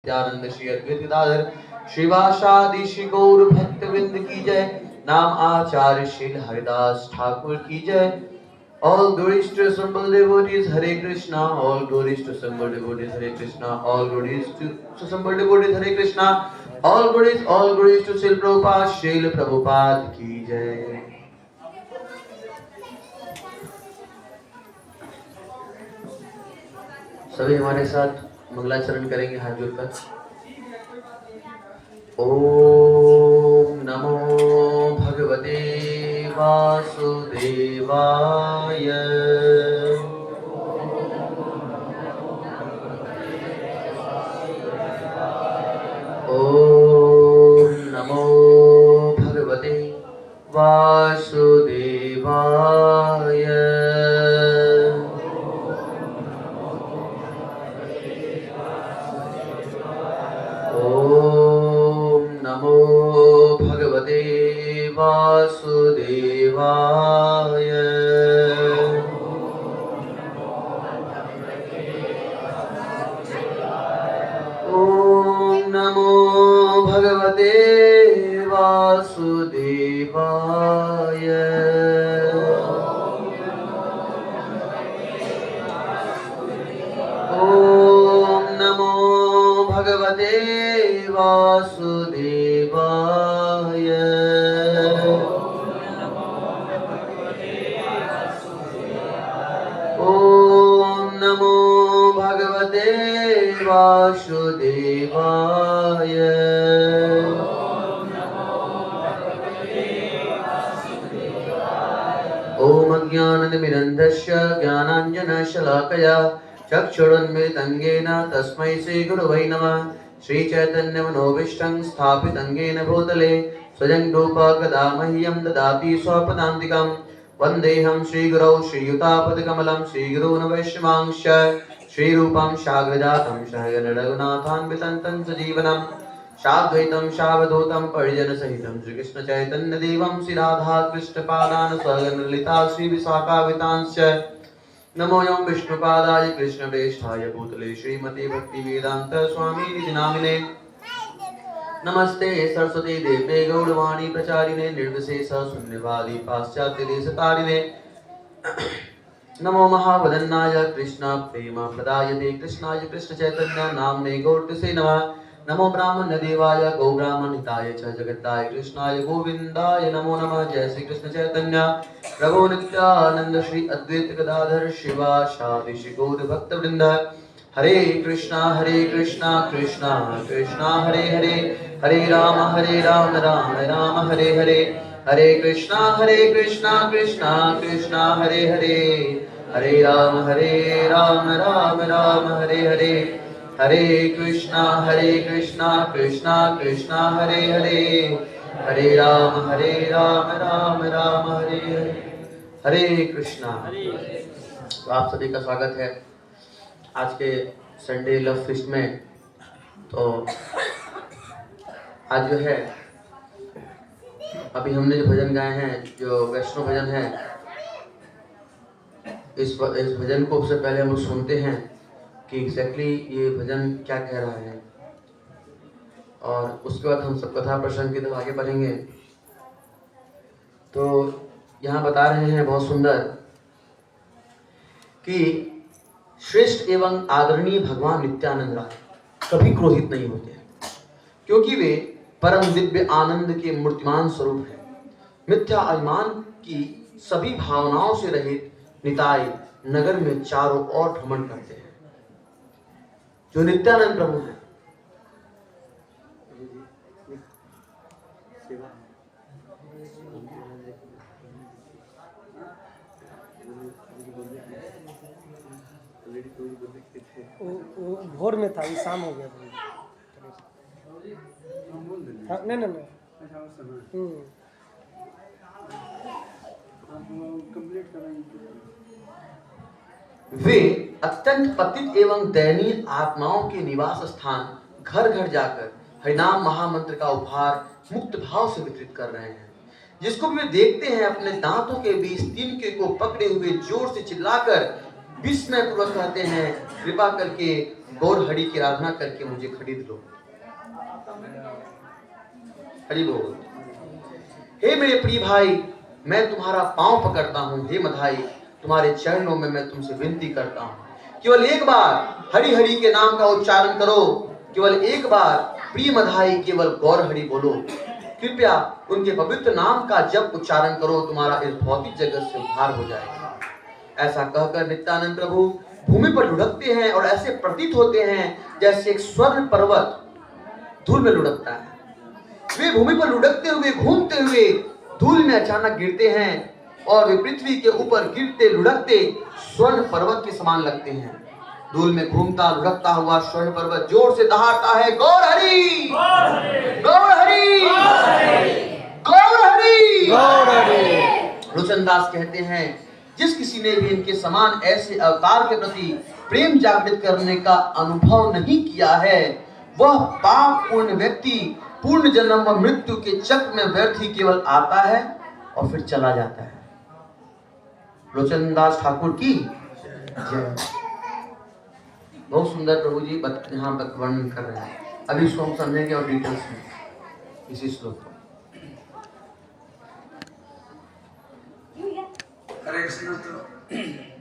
नित्यानंद श्री अद्वैत गदाधर श्रीवासादि श्री गौर भक्त वृंद की जय। नाम आचार्य श्री हरिदास ठाकुर की जय। All glories to assembled devotees, Hare Krishna. All glories to assembled devotees, Hare Krishna. All glories to assembled devotees, Hare Krishna. All glories to Srila Prabhupada, Srila Prabhupada की जय। सभी हमारे साथ मंगलाचरण करेंगे हाथ जोड़कर। ओम नमो भगवते वासुदेवाय। ओम नमो भगवते वासुदेवाय। वासुदेवाय। ओम नमो भगवते वासुदेवाय। ओम नमो भगवते वासुदेवाय। वासुदेवाय। ओम अज्ञानतिमिरन्धस्य ज्ञानाञ्जनशलाकया चक्षुरुन्मिलितं येन तस्मै श्रीगुरवे नमः। श्रीचैतन्यमनोभीष्टं स्थापितं येन भूतले स्वयं रूपा कदा मह्यं ददाति स्वपदान्तिकं। वन्देऽहं श्रीगुरौ श्रीयुतापदकमलं श्रीगुरून् वैष्णवांश्च श्रीरूपं साग्रजातं सहगण रघुनाथान्वितं तं सजीवनं साद्वैतं सावधूतं परिजनसहितं श्रीकृष्ण चैतन्य देवं श्री राधा कृष्ण पादान् सहगण ललिता श्री विशाखान्वितांश्च। नमो यं विष्णुपादाय कृष्णप्रेष्ठाय भूतले श्रीमते भक्ति वेदांत स्वामिनिधि नामिने। नमस्ते सरस्वती देवे गौरवाणी प्रचारिणे निर्विशेष शून्यवादी पाश्चात्य देशतारिणे। नमो महावदन्नाय कृष्ण प्रेम प्रदायते कृष्णाय कृष्ण चैतन्य नामने गौरसे नमः। नमो ब्राह्मण देवाय गौ ब्राह्मण हिताय च जगताय कृष्णाय गोविंदाय नमो नमः। जय श्री कृष्ण चैतन्य प्रभु नित्यानंद श्री अद्वैत गदाधर शिवासादि श्री गौर भक्त वृंद। हरे कृष्णा कृष्णा कृष्णा हरे हरे, हरे राम राम राम हरे हरे। हरे कृष्णा कृष्णा कृष्णा हरे हरे, हरे राम राम राम हरे हरे। हरे कृष्णा कृष्णा कृष्णा हरे हरे, हरे राम राम राम हरे हरे। हरे कृष्णा। तो आप सभी का स्वागत है आज के संडे लव फिस्ट में। तो आज जो है अभी हमने जो भजन गाए हैं, जो वैष्णव भजन है, इस भजन को सबसे पहले हम सुनते हैं कि एग्जैक्टली ये भजन क्या कह रहा है, और उसके बाद हम सब कथा प्रसंग की तरफ आगे बढ़ेंगे। तो यहाँ बता रहे हैं बहुत सुंदर कि श्रेष्ठ एवं आदरणीय भगवान नित्यानंद राय कभी क्रोधित नहीं होते हैं, क्योंकि वे परम दिव्य आनंद के मूर्तिमान स्वरूप है। मिथ्या अभिमान की सभी भावनाओं से रहित निताई नगर में चारों ओर भ्रमण करते हैं। जो नित्यानंद प्रभु है, वो भोर में था, ये शाम हो गया। हाँ, नहीं नहीं वे अत्यंत पतित एवं दयनीय आत्माओं के निवास स्थान घर घर जाकर हरिनाम महामंत्र का उपहार मुक्त भाव से वितरित कर रहे हैं। जिसको भी वे देखते हैं अपने दांतों के बीच तिनके को पकड़े हुए जोर से चिल्लाकर विस्मय पूर्वक कहते हैं, कृपा करके गौर हरि की आराधना करके मुझे खरीद लो। हरि बोल। हे मेरे प्रिय भाई, मैं तुम्हारा पांव पकड़ता हूँ। हे मधाई, तुम्हारे चरणों में मैं तुमसे विनती करता हूँ, केवल एक बार हरि हरि के नाम का उच्चारण करो। केवल एक बार प्रिय मधाई, केवल गौर हरि बोलो। कृपया उनके पवित्र नाम का जब उच्चारण करो, तुम्हारा इस भौतिक जगत से उद्धार हो जाएगा। ऐसा कहकर नित्यानंद प्रभु भूमि पर लुढ़कते हैं और ऐसे प्रतीत होते हैं जैसे एक स्वर्ण पर्वत धूल में लुढ़कता है। वे भूमि पर लुढ़कते हुए, घूमते हुए धूल में अचानक गिरते हैं और वे पृथ्वी के ऊपर गिरते लुढ़कते स्वर्ण पर्वत के समान लगते हैं। धूल में घूमता लुढ़कता हुआ स्वर्ण पर्वत जोर से दहाड़ता है, गौर हरि, गौर हरि, गौर हरि, गौर हरि। लोचनदास कहते हैं, जिस किसी ने भी इनके समान ऐसे अवतार के प्रति प्रेम जागृत करने का अनुभव नहीं किया है, वह पाप पूर्ण व्यक्ति पूर्ण जन्म व मृत्यु के चक्र में व्यर्थ ही केवल आता है और फिर चला जाता है। लोचनदास ठाकुर की जय। बहुत सुंदर प्रभु जी यहाँ पर वर्णन कर रहे हैं। अभी इसको हम समझेंगे और डिटेल्स में इसी श्लोक को। हरे कृष्ण। तो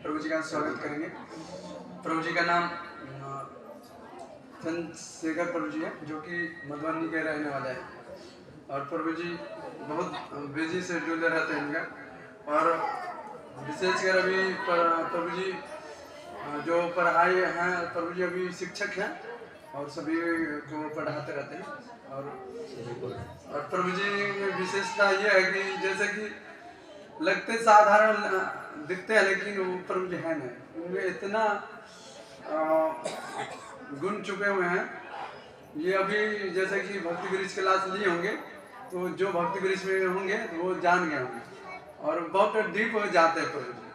प्रभु जी का स्वागत करेंगे। प्रभु जी का नाम चंद्रशेखर प्रभु जी है, जो कि मधुबनी के रहने वाला है। और प्रभु जी बहुत बिजी शेड्यूल रहते हैं इनका। और विशेषकर अभी प्रभु जी जो पढ़ाई हैं, प्रभु जी अभी शिक्षक हैं और सभी को पढ़ाते रहते हैं। और प्रभु जी में विशेषता ये है कि जैसे कि लगते साधारण दिखते हैं, लेकिन वो प्रभु जी है नहीं। उनमें इतना गुण चुके हुए हैं। ये अभी जैसे कि भक्ति वृक्ष क्लास लिए होंगे, तो जो भक्ति वृक्ष में होंगे तो वो जान गए होंगे और बहुत डीप हो जाते हैं प्रभु जी।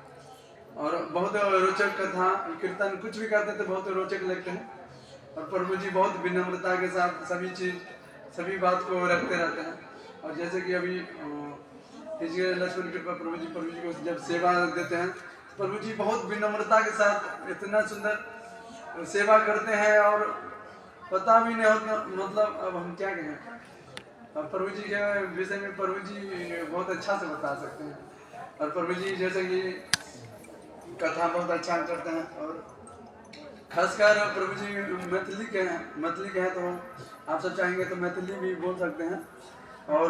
और बहुत रोचक कथा कीर्तन कुछ भी करते तो बहुत रोचक लगते हैं। और प्रभु जी बहुत विनम्रता के साथ सभी बात को रखते रहते हैं। और जैसे कि अभी लक्ष्मण कृपा प्रभु जी को जब सेवा देते हैं, प्रभु जी बहुत विनम्रता के साथ इतना सुंदर सेवा करते हैं और पता भी नहीं होता, मतलब अब हम क्या कहें। और प्रभु जी के विषय में प्रभु जी बहुत अच्छा से बता सकते हैं। और प्रभु जी जैसे कि कथा बहुत अच्छा करते हैं। और खासकर प्रभु जी मैथिली के हैं, तो आप सब चाहेंगे तो मैथिली भी बोल सकते हैं और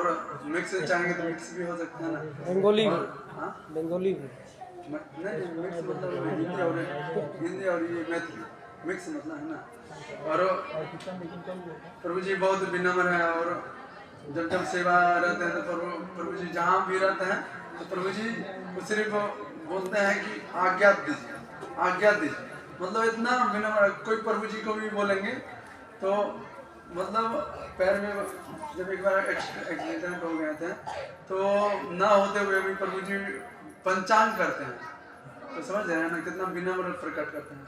मिक्स चाहेंगे तो मिक्स भी हो सकते हैं ना। बंगाली भी। हाँ, बंगाली भी नहीं, मिक्स मतलब हिंदी और ये मैथिली मिक्स मतलब है ना। और प्रभु जी बहुत विनम्र है। और जब सेवा रहते हैं तो प्रभु जी जहाँ भी रहते हैं तो प्रभु जी सिर्फ बोलते हैं कि आज्ञा दीजिए। मतलब इतना विनम्र। कोई प्रभु जी को भी बोलेंगे तो मतलब पैर में जब एक बार एक्सीडेंट हो गए थे तो ना होते हुए भी प्रभु जी पंचांग करते हैं। तो समझ रहे हैं ना कितना विनम्र प्रकट करते हैं।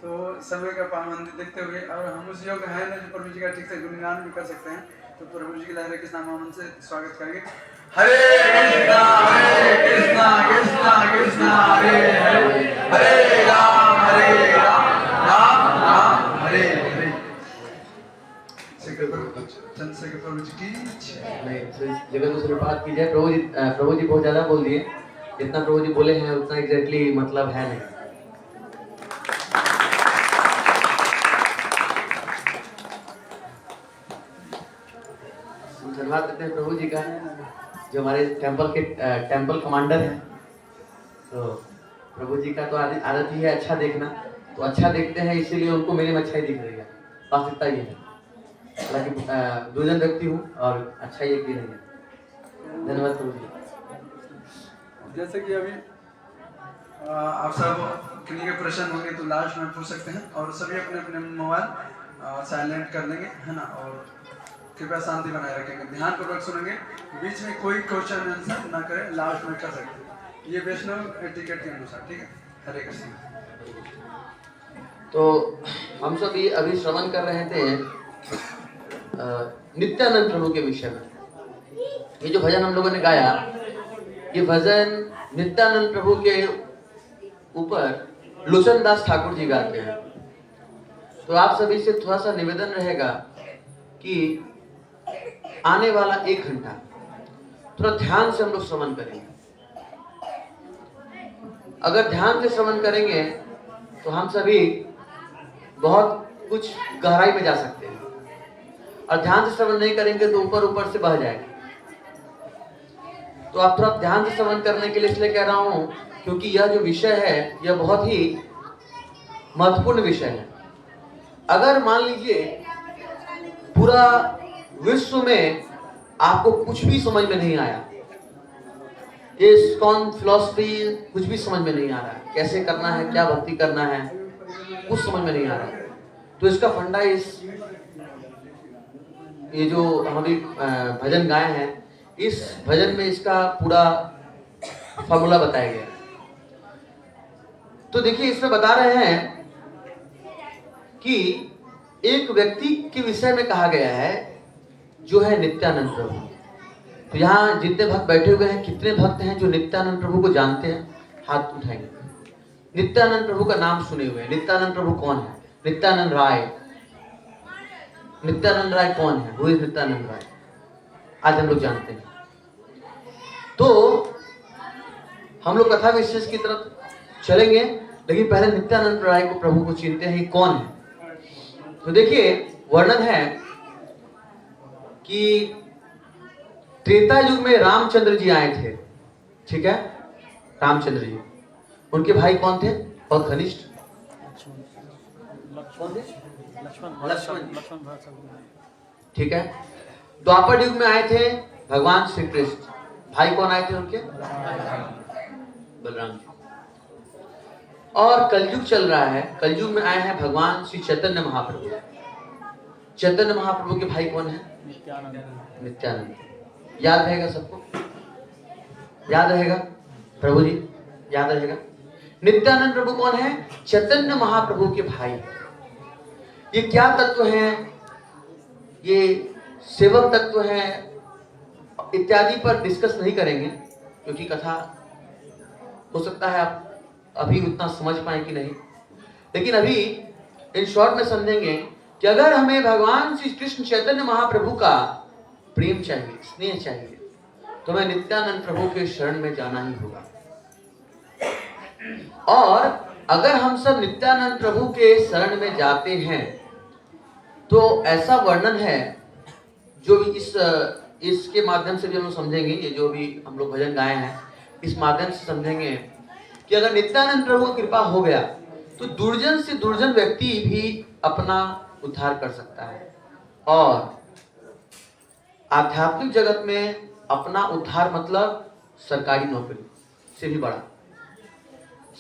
तो समय का पाबंदी देखते हुए और हम उस योग है ना जो प्रभु जी का ठीक से गुणगान भी कर सकते हैं, तो प्रभु जी की हरे कृष्णा नाम से स्वागत करेंगे। हरे कृष्णा कृष्णा कृष्णा हरे हरे, हरे राम राम राम हरे हरे। चंद्रशेखर प्रभु जी की जगत दूसरी बात की जाए, प्रभु जी बहुत ज्यादा बोल दिए। जितना प्रभु जी बोले हैं उतना एग्जैक्टली मतलब है नहीं। धन्यवाद देते हैं प्रभु जी का, जो हमारे टेंपल कमांडर हैं। तो प्रभु जी का तो आदत ही है अच्छा देखना, तो अच्छा देखते हैं इसीलिए उनको मेरे में अच्छा ही दिख रही है। वास्तविकता ये है, हालांकि दुर्जन व्यक्ति हूँ और अच्छा ही भी नहीं है। धन्यवाद प्रभु जी। जैसे कि अभी आप सब किन्हीं के प्रश्न होंगे तो लास्ट में पूछ सकते हैं। और सभी अपने अपने मोबाइल साइलेंट कर लेंगे, है ना। और कृपया शांति बनाए रखेंगे, ध्यान पूर्वक सुनेंगे, बीच में कोई क्वेश्चन आंसर ना करें, लास्ट में कर सकते हैं। ये वैष्णव टिकट के अनुसार, ठीक है। हरे कृष्ण। तो हम सब ये अभी श्रवण कर रहे थे नित्यानंद प्रभु के विषय में। ये जो भजन हम लोगों ने गाया, ये भजन नित्यानंद प्रभु के ऊपर लोचनदास ठाकुर जी गाते हैं। तो आप सभी से थोड़ा सा निवेदन रहेगा कि आने वाला 1 घंटा थोड़ा ध्यान से हम लोग श्रवण करेंगे। अगर ध्यान से श्रवण करेंगे तो हम सभी बहुत कुछ गहराई में जा सकते हैं, और ध्यान से श्रवण नहीं करेंगे तो ऊपर ऊपर से बह जाएगा। तो आप थोड़ा ध्यान से श्रवण करने के लिए इसलिए कह रहा हूं क्योंकि यह जो विषय है यह बहुत ही महत्वपूर्ण विषय है। अगर मान लीजिए पूरा विश्व में आपको कुछ भी समझ में नहीं आया, ये इस्कॉन फिलॉसफी कुछ भी समझ में नहीं आ रहा है, कैसे करना है, क्या भक्ति करना है, कुछ समझ में नहीं आ रहा है, तो इसका फंडा ये जो हम अभी भजन गाए हैं, इस भजन में इसका पूरा फॉर्मूला बताया गया है। तो देखिए इसमें बता रहे हैं कि एक व्यक्ति के विषय में कहा गया है जो है नित्यानंद प्रभु। तो यहाँ जितने भक्त बैठे हुए हैं, कितने भक्त हैं जो नित्यानंद प्रभु को जानते हैं? हाथ उठाएंगे। नित्यानंद प्रभु का नाम सुने हुए हैं। नित्यानंद प्रभु कौन है? नित्यानंद राय। नित्यानंद राय कौन है? वो नित्यानंद राय आज हम लोग जानते हैं। तो हम लोग कथा विशेष की तरफ चलेंगे, लेकिन पहले नित्यानंद राय को प्रभु को चिनते हैं, ये कौन है। तो देखिए वर्णन है कि त्रेता युग में रामचंद्र जी आए थे, ठीक है, रामचंद्र जी। उनके भाई कौन थे? बहुत घनिष्ठ लक्ष्मण, ठीक है। द्वापर युग में आए थे भगवान श्री कृष्ण। भाई कौन आए थे उनके? बलराम जी। और कलयुग चल रहा है, कलयुग में आए हैं भगवान श्री चैतन्य महाप्रभु। चैतन्य महाप्रभु के भाई कौन है? नित्यानंद। याद रहेगा सबको? याद रहेगा? प्रभु जी याद रहेगा? नित्यानंद प्रभु कौन है? चैतन्य महाप्रभु के भाई। ये क्या तत्व हैं? ये सेवक तत्व हैं इत्यादि पर डिस्कस नहीं करेंगे, क्योंकि कथा हो सकता है आप अभी उतना समझ पाए कि नहीं, लेकिन अभी इन शॉर्ट में समझेंगे कि अगर हमें भगवान श्री कृष्ण चैतन्य महाप्रभु का प्रेम चाहिए, स्नेह चाहिए, तो हमें नित्यानंद प्रभु के शरण में जाना ही होगा। और अगर हम सब नित्यानंद प्रभु के शरण में जाते हैं तो ऐसा वर्णन है जो भी इसके माध्यम से भी हम लोग समझेंगे, ये जो भी हम लोग भजन गाए हैं इस माध्यम से समझेंगे कि अगर नित्यानंद प्रभु की कृपा हो गया तो दुर्जन से दुर्जन व्यक्ति भी अपना उद्धार कर सकता है। और आध्यात्मिक जगत में अपना उद्धार मतलब सरकारी नौकरी से भी बड़ा।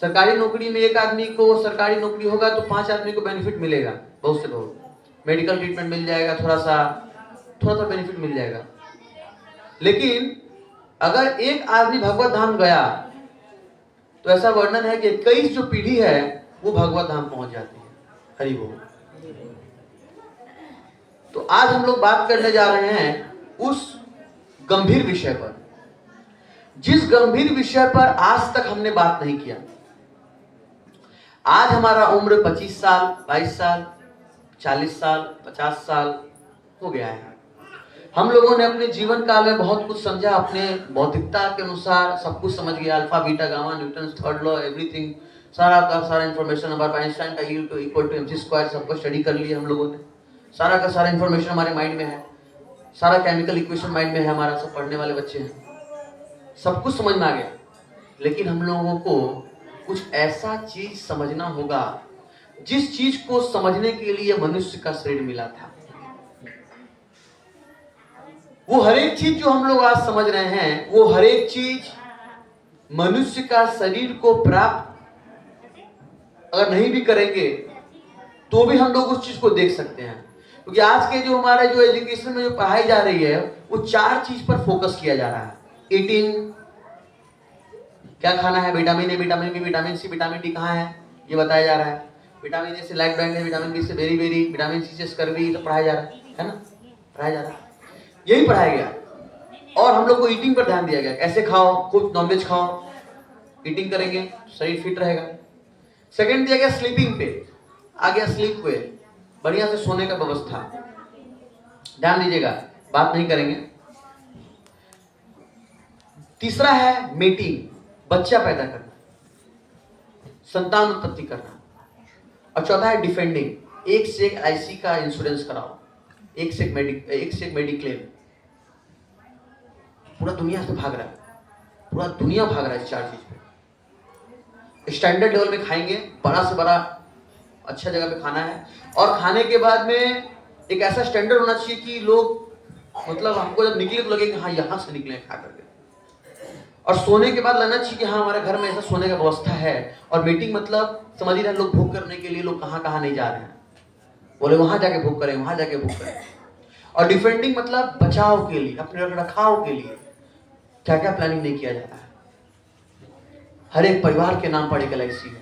सरकारी नौकरी में एक आदमी को सरकारी नौकरी होगा तो 5 आदमी को बेनिफिट मिलेगा, बहुत से बहुत। मेडिकल ट्रीटमेंट मिल जाएगा, थोड़ा सा बेनिफिट मिल जाएगा। लेकिन अगर एक आदमी भगवत धाम गया तो ऐसा वर्णन है कि 21 जो पीढ़ी है वो भगवत धाम पहुंच जाती है। हरि बोल। तो आज हम लोग बात करने जा रहे हैं उस गंभीर विषय पर, जिस गंभीर विषय पर आज तक हमने बात नहीं किया। आज हमारा उम्र 25 साल, 22 साल, 40 साल, 50 साल हो गया है। हम लोगों ने अपने जीवन काल में बहुत कुछ समझा, अपने बौद्धिकता के अनुसार सब कुछ समझ गया। Alpha, beta, gamma, Newton third law, everything, सारा का सारा इंफॉर्मेशन हमारे आइंस्टाइन का इक्वल टू mc स्क्वायर सबको स्टडी कर लिया हम लोगों ने। सारा का सारा इंफॉर्मेशन हमारे माइंड में है, सारा केमिकल इक्वेशन माइंड में है हमारा। सब पढ़ने वाले बच्चे हैं, सब कुछ समझ में आ गया। लेकिन हम लोगों को कुछ ऐसा चीज समझना होगा जिस चीज को समझने के लिए मनुष्य का शरीर मिला था। वो हर एक चीज जो हम लोग आज समझ रहे हैं, वो हर एक चीज मनुष्य का शरीर को प्राप्त अगर नहीं भी करेंगे तो भी हम लोग उस चीज को देख सकते हैं। क्योंकि आज के जो हमारे जो एजुकेशन में जो पढ़ाई जा रही है वो 4 चीज पर फोकस किया जा रहा है। ईटिंग, क्या खाना है, vitamin A, vitamin B, vitamin C, vitamin D कहाँ है ये बताया जा रहा है। विटामिन ए से लाइट ब्रांड है, विटामिन बी से बेरी बेरी, विटामिन सी से स्कर्वी, तो पढ़ाया जा रहा है ना, पढ़ाया जा रहा है, यही पढ़ाया गया। और हम लोग को ईटिंग पर ध्यान दिया गया, कैसे खाओ, कुछ नॉनवेज खाओ, ईटिंग करेंगे शरीर फिट रहेगा। सेकंड दिया गया स्लीपिंग पे, आ गया स्लीप पे, बढ़िया से सोने का व्यवस्था। ध्यान दीजिएगा, बात नहीं करेंगे। तीसरा है मेटिंग, बच्चा पैदा करना, संतान उत्पत्ति करना। और चौथा है डिफेंडिंग, एक से एक LIC का इंश्योरेंस कराओ, एक से एक मेडिक्लेम। पूरा दुनिया से भाग रहा है, पूरा दुनिया भाग रहा है इस 4 चीज पे। स्टैंडर्ड लेवल में खाएंगे, बड़ा से बड़ा अच्छा जगह पे खाना है, और खाने के बाद में एक ऐसा स्टैंडर्ड होना चाहिए कि लोग मतलब हमको जब निकले तो लगे कि हाँ यहाँ से निकले खा करके। और सोने के बाद लगना चाहिए कि हाँ हमारे घर में ऐसा सोने का व्यवस्था है। और मीटिंग मतलब समझ ही रहे, लोग भोग करने के लिए लोग कहाँ कहाँ नहीं जा रहे हैं, बोले वहां जाके भोग करें, वहां जाके भोग करें। और डिफेंडिंग मतलब बचाव के लिए, अपने रखरखाव के लिए क्या क्या प्लानिंग नहीं किया जाता है। हर एक परिवार के नाम पर एक LIC है।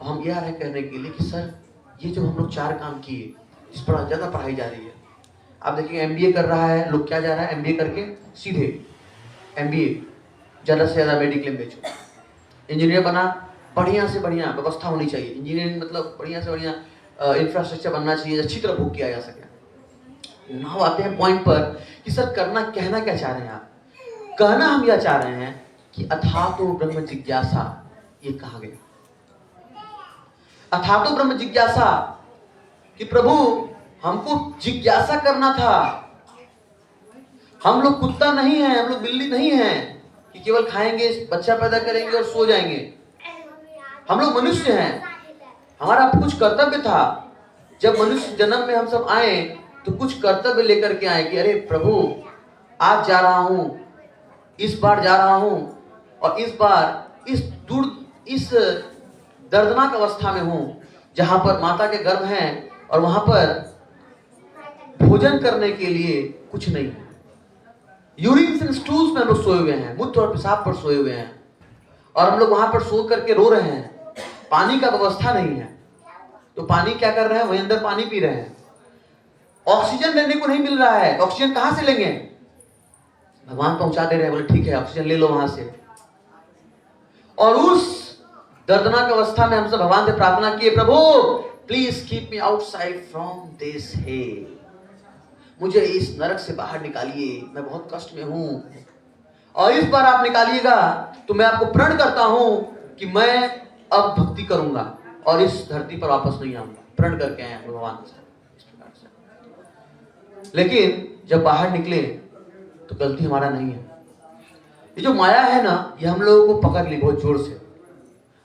हम ये आ रहे कहने के लिए कि सर ये जो हम लोग 4 काम किए, इस पर ज्यादा पढ़ाई जा रही है। आप देखिए MBA कर रहा है लोग, क्या जा रहा है MBA करके सीधे MBA, ज्यादा से ज्यादा मेडिक्लेम बेचो। इंजीनियर बना, बढ़िया से बढ़िया व्यवस्था होनी चाहिए। इंजीनियरिंग मतलब बढ़िया से बढ़िया इंफ्रास्ट्रक्चर बनना चाहिए, अच्छी तरह बुक किया जा सके। नाउ आते हैं पॉइंट पर कि सर कहना क्या चाह रहे हैं आप। कहना हम यह चाह रहे हैं कि अथातो ब्रह्म जिज्ञासा, ये कहा गया अथातो ब्रह्म जिज्ञासा, कि प्रभु हमको जिज्ञासा करना था। हम लोग कुत्ता नहीं है, हम लोग बिल्ली नहीं है कि केवल खाएंगे, बच्चा पैदा करेंगे और सो जाएंगे। हम लोग मनुष्य हैं, हमारा कुछ कर्तव्य था। जब मनुष्य जन्म में हम सब आए तो कुछ कर्तव्य लेकर के आए कि अरे प्रभु आज जा रहा हूं, इस बार जा रहा हूं, और इस बार इस दर्दनाक अवस्था में हूं जहां पर माता के गर्भ है और वहां पर भोजन करने के लिए कुछ नहीं है। यूरिन्स एंड स्टूल्स में हम लोग सोए हुए हैं, मूत्र और पेशाब पर सोए हुए हैं, और हम लोग वहां पर सो करके रो रहे हैं। पानी का व्यवस्था नहीं है, तो पानी क्या कर रहे हैं, वहीं अंदर पानी पी रहे हैं। ऑक्सीजन लेने को नहीं मिल रहा है, ऑक्सीजन कहां से लेंगे, भगवान पहुंचा दे रहे हैं, बोले ठीक है ऑक्सीजन ले लो वहां से। और उस दर्दनाक अवस्था में हम सब भगवान से प्रार्थना किए, प्रभु please keep me outside from this hell, मुझे इस नरक से बाहर निकालिए, मैं बहुत कष्ट में हूं। और इस बार आप निकालिएगा तो मैं आपको प्रण करता हूं कि मैं अब भक्ति करूंगा और इस धरती पर वापस नहीं आऊंगा। प्रण करके आए हैं भगवान से इस प्रकार से। लेकिन जब बाहर निकले तो गलती हमारा नहीं है। ये जो माया है ना, ये हम लोगों को पकड़ ली बहुत जोर से,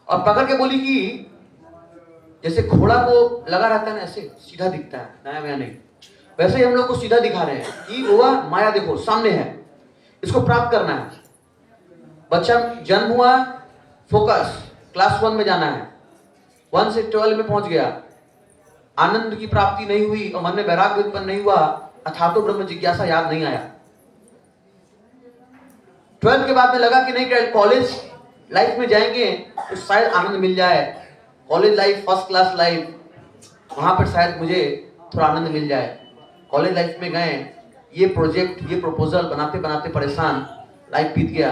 और पकड़ के बोली कि जैसे घोड़ा को लगा रहता है ना, ऐसे सीधा दिखता है, नया नया नहीं, वैसे ही हम लोग को सीधा दिखा रहे हैं कि वो माया देखो सामने है, इसको प्राप्त करना है। बच्चा जन्म हुआ, फोकस क्लास 1 में जाना है, 1 से 12 में पहुंच गया, आनंद की प्राप्ति नहीं हुई और मन में वैराग्य उत्पन्न नहीं हुआ, अथातो ब्रह्म जिज्ञासा याद नहीं आया। 12 के बाद में लगा कि नहीं कॉलेज लाइफ में जाएंगे तो शायद आनंद मिल जाए, college life first class life, वहां पर शायद मुझे थोड़ा आनंद मिल जाए। कॉलेज लाइफ में गए, ये प्रोजेक्ट ये प्रपोजल बनाते बनाते परेशान, लाइफ बीत गया।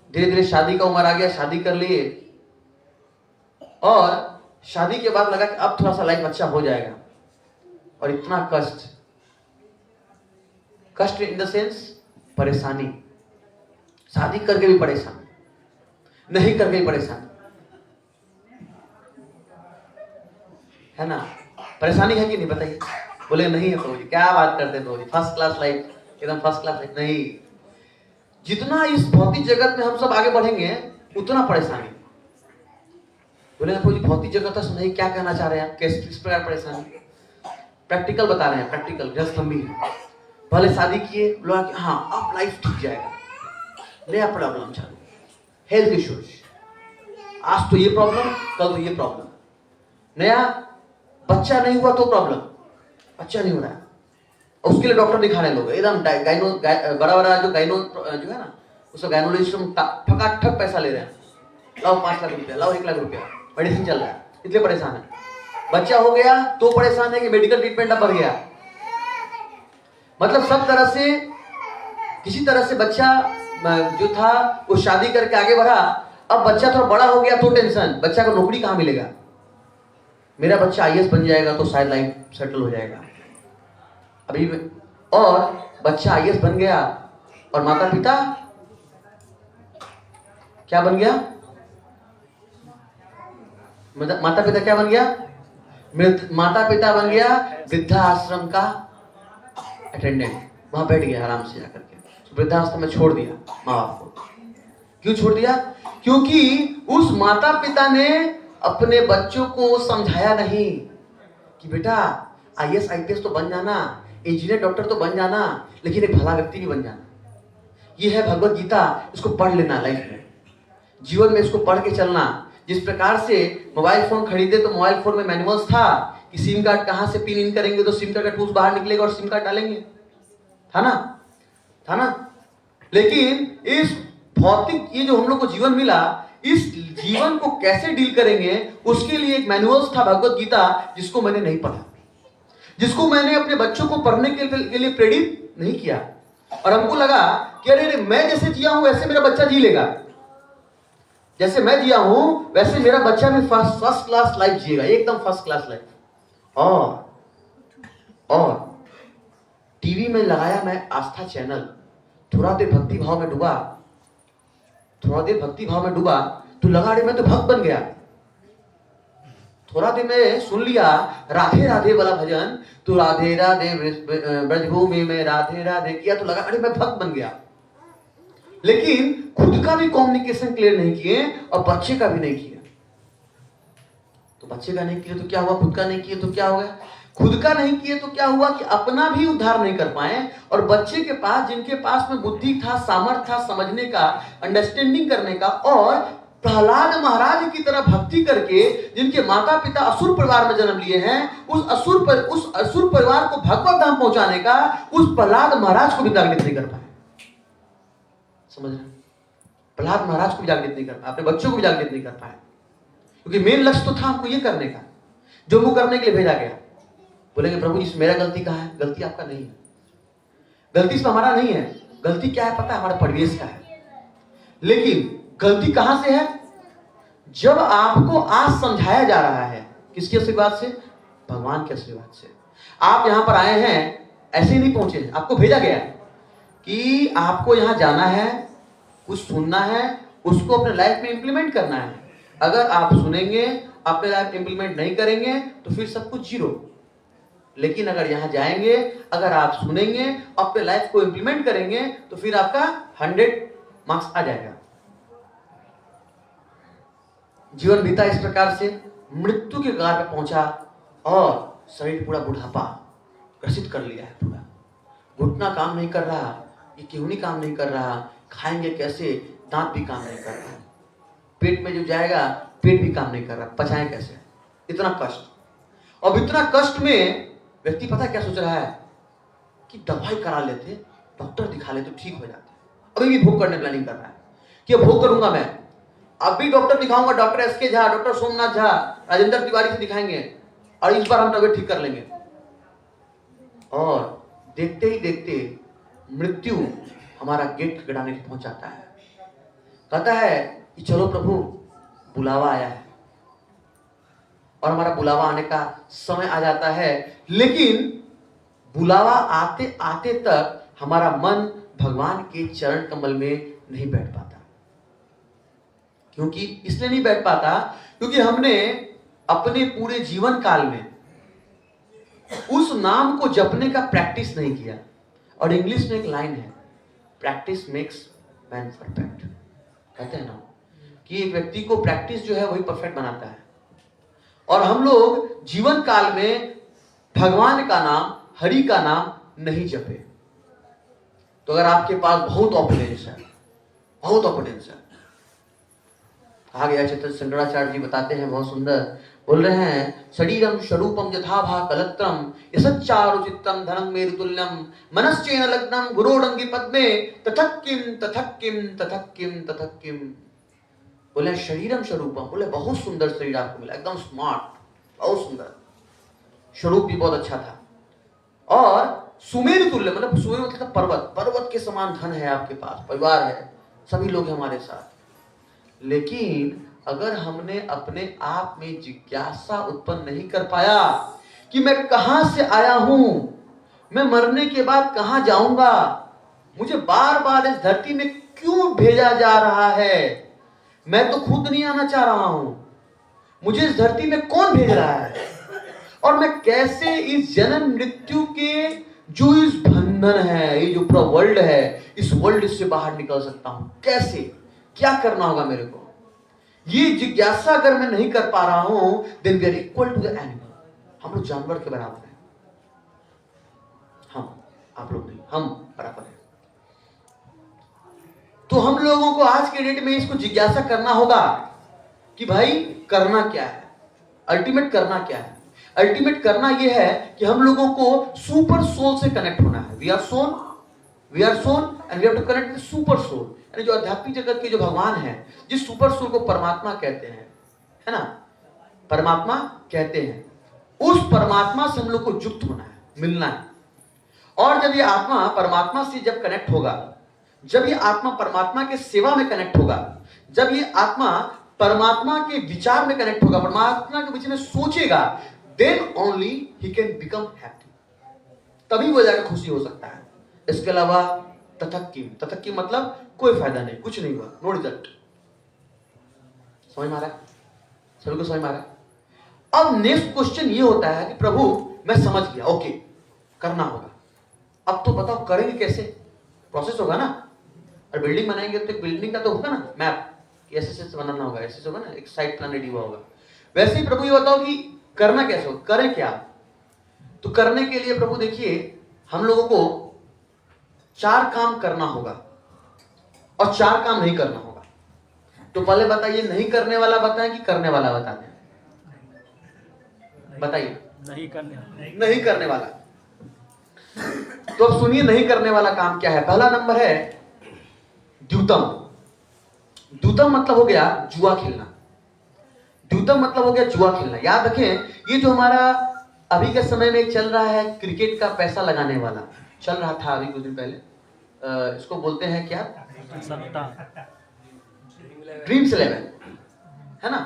धीरे धीरे शादी का उम्र आ गया, शादी कर लिए, और शादी के बाद लगा कि अब थोड़ा सा लाइफ अच्छा हो जाएगा, और इतना कष्ट इन द सेंस परेशानी, शादी करके भी परेशान, नहीं करके भी परेशान, है ना। परेशानी है कि नहीं बताइए। बोले नहीं है प्रभु जी, क्या बात करते हैं प्रभु जी, फर्स्ट क्लास लाइफ, एकदम फर्स्ट क्लास लाइफ। नहीं, जितना इस भौतिक जगत में हम सब आगे बढ़ेंगे उतना परेशानी। बोले प्रभु जी भौतिक जगत तो नहीं, क्या कहना चाह रहे हैं आप, किस प्रकार परेशानी। प्रैक्टिकल बता रहे हैं, प्रैक्टिकल गृहस्थंभी। पहले शादी किए, बोला कि हाँ अब लाइफ ठीक जाएगा, नया प्रॉब्लम चालू, हेल्थ इश्यूज, आज तो ये प्रॉब्लम, कल तो ये प्रॉब्लम, नया बच्चा नहीं हुआ तो प्रॉब्लम, बच्चा नहीं हो रहा है, उसके लिए डॉक्टर दिखा रहे लोग, एकदम बड़ा बड़ा जो गाइनो जो है ना, उसका गाइनोलॉजिस्ट ठकाठक पैसा ले रहे हैं, लाओ 5 लाख रुपया, लाओ 1 लाख रुपया, मेडिसिन चल रहा है, इतने परेशान है। बच्चा हो गया तो परेशान है कि मेडिकल ट्रीटमेंट अब बढ़ गया। मतलब सब तरह से, किसी तरह से बच्चा जो था वो शादी करके आगे बढ़ा, अब बच्चा थोड़ा बड़ा हो गया तो टेंशन, बच्चा को नौकरी कहाँ मिलेगा, मेरा बच्चा आईएएस बन जाएगा तो शायद लाइफ सेटल हो जाएगा। अभी और बच्चा आईएएस बन गया और माता पिता क्या बन गया? माता पिता क्या बन गया? माता पिता बन गया वृद्धा आश्रम का अटेंडेंट, वहां बैठ गया आराम से जाकर के, तो वृद्धाश्रम में छोड़ दिया माँ बाप को। क्यों छोड़ दिया? क्योंकि उस माता पिता ने अपने बच्चों को समझाया नहीं कि बेटा आईएएस आईपीएस तो बन जाना, इंजीनियर डॉक्टर तो बन जाना, लेकिन एक भला व्यक्ति भी बन जाना। ये है भगवत गीता, इसको पढ़ लेना लाइफ में, जीवन में इसको पढ़ के चलना। जिस प्रकार से मोबाइल फोन खरीदे तो मोबाइल फोन में मैनुअल्स था कि सिम कार्ड कहां से पिन इन करेंगे तो सिम कार्ड का टूल्स बाहर निकलेगा और सिम कार्ड डालेंगे, था ना। लेकिन इस भौतिक ये जो हम लोग को जीवन मिला, इस जीवन को कैसे डील करेंगे उसके लिए एक मैनुअल्स था भगवत गीता, जिसको मैंने नहीं पढ़ा, जिसको मैंने अपने बच्चों को पढ़ने के लिए प्रेरित नहीं किया। और हमको लगा कि अरे मैं जैसे जिया हूं वैसे मेरा बच्चा जी लेगा, जैसे मैं जिया हूं वैसे मेरा बच्चा भी फर्स्ट क्लास लाइफ जिएगा, एकदम फर्स्ट क्लास लाइफ। और टीवी में लगाया मैं आस्था चैनल, थोड़ा देर भक्ति भाव में डूबा तो लगा अरे मैं तो भक्त बन गया। थोड़ा देर में सुन लिया राधे राधे वाला भजन, तो राधे राधे ब्रजभूमि में राधे राधे किया तो लगा अरे मैं भक्त बन गया। लेकिन खुद का भी कम्युनिकेशन क्लियर नहीं किए और बच्चे का भी नहीं किया। तो बच्चे का नहीं किए तो क्या हुआ? खुद का नहीं किए तो क्या हो गया? खुद का नहीं किए तो क्या हुआ कि अपना भी उद्धार नहीं कर पाए, और बच्चे के पास, जिनके पास में बुद्धि था, सामर्थ्य था समझने का, अंडरस्टैंडिंग करने का, और प्रहलाद महाराज की तरह भक्ति करके जिनके माता पिता असुर परिवार में जन्म लिए हैं, उस असुर परिवार को भगवत धाम पहुंचाने का उस प्रहलाद महाराज को भी जागृत नहीं कर पाए। समझ रहे? प्रहलाद महाराज को भी जागृत नहीं कर पाए, अपने बच्चों को भी जागृत नहीं कर पाए, क्योंकि मेन लक्ष्य तो था हमको ये करने का जो वो करने के लिए भेजा गया। बोलेंगे प्रभु जी मेरा गलती कहाँ है? गलती आपका नहीं है, गलती इसमें हमारा नहीं है। गलती क्या है पता है? हमारे परिवेश का है। लेकिन गलती कहां से है? जब आपको आज समझाया जा रहा है, किसके आशीर्वाद से? भगवान के आशीर्वाद से। आप यहां पर आए हैं ऐसे ही नहीं पहुंचे, आपको भेजा गया कि आपको यहां जाना है, कुछ सुनना है, उसको अपने लाइफ में इंप्लीमेंट करना है। अगर आप सुनेंगे, अपने लाइफ में इंप्लीमेंट नहीं करेंगे तो फिर सब कुछ जीरो। लेकिन अगर यहां जाएंगे, अगर आप सुनेंगे, अपने लाइफ को इंप्लीमेंट करेंगे तो फिर आपका 100 मार्क्स आ जाएगा। जीवन बीता इस प्रकार से, मृत्यु के कगार पर पहुंचा और शरीर पूरा बुढ़ापा ग्रसित कर लिया है। पूरा घुटना काम नहीं कर रहा, ये केहूनी काम नहीं कर रहा, खाएंगे कैसे, दांत भी काम नहीं कर रहा, पेट में जो जाएगा पेट भी काम नहीं कर रहा, पचाएं कैसे, इतना कष्ट। और इतना कष्ट में व्यक्ति पता क्या सोच रहा है कि दवाई करा लेते, डॉक्टर दिखा लेते तो ठीक हो जाते। अभी भी भोग करने प्लानिंग कर रहा है कि भोग करूंगा मैं, अभी डॉक्टर दिखाऊंगा, doctor S K Jha, doctor Somnath Jha, Rajendra Tiwari से दिखाएंगे और इस बार हम तबियत ठीक कर लेंगे। और देखते ही देखते मृत्यु हमारा गेट खटखटाने पहुंच जाता है। कहता है कि चलो प्रभु बुलावा आया है, और हमारा बुलावा आने का समय आ जाता है। लेकिन बुलावा आते आते तक हमारा मन भगवान के चरण कमल में नहीं बैठ पाता। क्योंकि इसलिए नहीं बैठ पाता क्योंकि हमने अपने पूरे जीवन काल में उस नाम को जपने का प्रैक्टिस नहीं किया। और इंग्लिश में एक लाइन है, प्रैक्टिस मेक्स मैन परफेक्ट। कहते हैं ना कि एक व्यक्ति को प्रैक्टिस जो है वही परफेक्ट बनाता है। और हम लोग जीवन काल में भगवान का नाम, हरि का नाम नहीं जपे। तो अगर आपके पास बहुत ऑपुलेंस है, कहा गया, चैतन्य शंकराचार्य जी बताते हैं बहुत सुंदर, बोल रहे हैं, शरीरम स्वरूपम यथा भा कलत्रम यशच्चारुचित्तम धनम मेरुतुल्यम मनश्चेन लग्नम गुरोरंगी पद्मे तथक किम। बोले शरीरम स्वरूपम, बोले बहुत सुंदर शरीर आपको मिला, एकदम स्मार्ट, बहुत सुंदर, स्वरूप भी बहुत अच्छा था। और सुमेरु तुल्य, मतलब सुमेरु मतलब पर्वत के समान धन है आपके पास, परिवार है, सभी लोग हैं हमारे साथ। लेकिन अगर हमने अपने आप में जिज्ञासा उत्पन्न नहीं कर पाया कि मैं कहां से आया हूं, मैं मरने के बाद कहां जाऊंगा, मुझे बार बार इस धरती में क्यों भेजा जा रहा है, मैं तो खुद नहीं आना चाह रहा हूं, मुझे इस धरती में कौन भेज रहा है, और मैं कैसे इस जन्म मृत्यु के जो इस बंधन है, ये जो पूरा वर्ल्ड है, इस वर्ल्ड से बाहर निकल सकता हूं, कैसे, क्या करना होगा मेरे को। ये जिज्ञासा अगर मैं नहीं कर पा रहा हूं, then we are equal to the animal. हम लोग जानवर के बराबर हैं। हम, आप लोग नहीं, हम बराबर हैं। तो हम लोगों को आज के डेट में इसको जिज्ञासा करना होगा कि भाई करना क्या है, अल्टीमेट करना क्या है। अल्टीमेट करना यह है कि हम लोगों को सुपर सोल से कनेक्ट होना है। We are soul and we have to connect with super soul. यानी जो आध्यात्मिक जगत के जो भगवान है, जिस सुपर सोल को परमात्मा कहते हैं, है ना, परमात्मा कहते हैं, उस परमात्मा से हम लोग को युक्त होना है, मिलना है। और जब ये आत्मा परमात्मा से जब कनेक्ट होगा, जब ये आत्मा परमात्मा के सेवा में कनेक्ट होगा, जब ये आत्मा परमात्मा के विचार में कनेक्ट होगा, परमात्मा के विचार में सोचेगा, then only he can become happy. तभी वो जाकर खुशी हो सकता है। इसके अलावा तथक्की मतलब कोई फायदा नहीं, कुछ नहीं हुआ, नो रिजल्ट। समझ में आ रहा है? सभी को समझ में आ रहा है? अब नेक्स्ट क्वेश्चन ये होता है कि प्रभु मैं समझ गया, ओके करना होगा, अब तो बताओ करेंगे कैसे, प्रोसेस होगा ना। और बिल्डिंग बनाएंगे तो बिल्डिंग का तो होगा ना मैप, ऐसे बनाना होगा, ऐसे होगा ना, एक साइट प्लान रेडी हुआ होगा। वैसे ही प्रभु ये बताओ कि करना कैसे होगा, करें क्या। तो करने के लिए प्रभु देखिए, हम लोगों को 4 काम करना होगा और 4 काम नहीं करना होगा। तो पहले बताइए, नहीं करने वाला बताएं कि करने वाला बता दें? बताइए। नहीं करने वाला। तो अब सुनिए नहीं करने वाला काम क्या है। पहला नंबर है द्यूतम। द्यूतम मतलब हो गया जुआ खेलना। द्यूतम मतलब हो गया जुआ खेलना। याद रखें, ये जो हमारा अभी के समय में चल रहा है क्रिकेट का पैसा लगाने वाला, चल रहा था अभी कुछ दिन पहले, इसको बोलते हैं क्या, ड्रीम्स 11, है ना,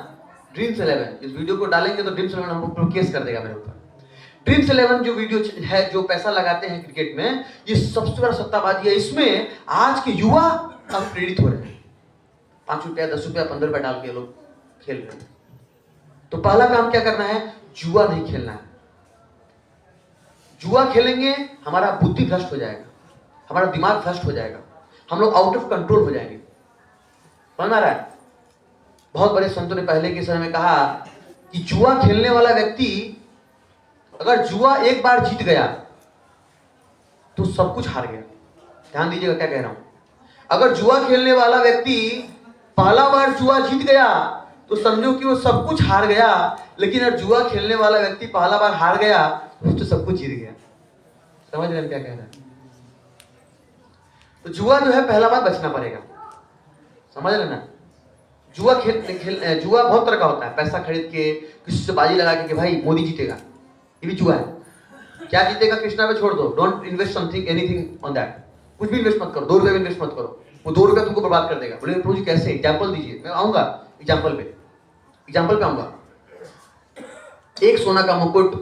ड्रीम्स 11। इस वीडियो को डालेंगे तो ड्रीम्स 11 हमको केस कर देगा मेरे ऊपर। ड्रीम्स 11 जो वीडियो है, जो पैसा लगाते हैं क्रिकेट में, ये सबसे बड़ा सट्टाबाजी है। इसमें आज के युवा अब प्रेरित हो रहे हैं, 5 रुपया 10 रुपया 15 रुपया डाल के लोग खेल रहे हैं। तो पहला काम क्या करना है, जुआ नहीं खेलना है। जुआ खेलेंगे हमारा बुद्धि भ्रष्ट हो जाएगा, हमारा दिमाग भ्रष्ट हो जाएगा, हम लोग आउट ऑफ कंट्रोल हो जाएंगे। समझ आ रहा है? बहुत बड़े संतों ने पहले के समय में कहा कि जुआ खेलने वाला व्यक्ति अगर जुआ एक बार जीत गया तो सब कुछ हार गया। ध्यान दीजिएगा क्या कह रहा हूं। अगर जुआ खेलने वाला व्यक्ति पहला बार जुआ जीत गया तो समझो कि वो सब कुछ हार गया, लेकिन अगर जुआ खेलने वाला व्यक्ति पहला बार हार गया तो सब कुछ जीत गया। समझ रहे हैं क्या कह रहा है? तो जुआ जो है पहला बार बचना पड़ेगा। समझ रहे ना? जुआ जुआ बहुत तरह का होता है। पैसा खरीद के किसी से बाजी लगा के कि भाई मोदी जीतेगा, ये भी जुआ है। क्या जीतेगा कृष्णा पे छोड़ दो, don't invest something anything on that. कुछ भी इन्वेस्ट मत करो, 2 रुपये इन्वेस्ट मत करो, वो 2 रुपये तुमको बर्बाद कर देगा। बोले प्रभु जी कैसे, एग्जाम्पल दीजिए। मैं आऊंगा एग्जाम्पल पे आऊंगा। एक सोना का मुकुट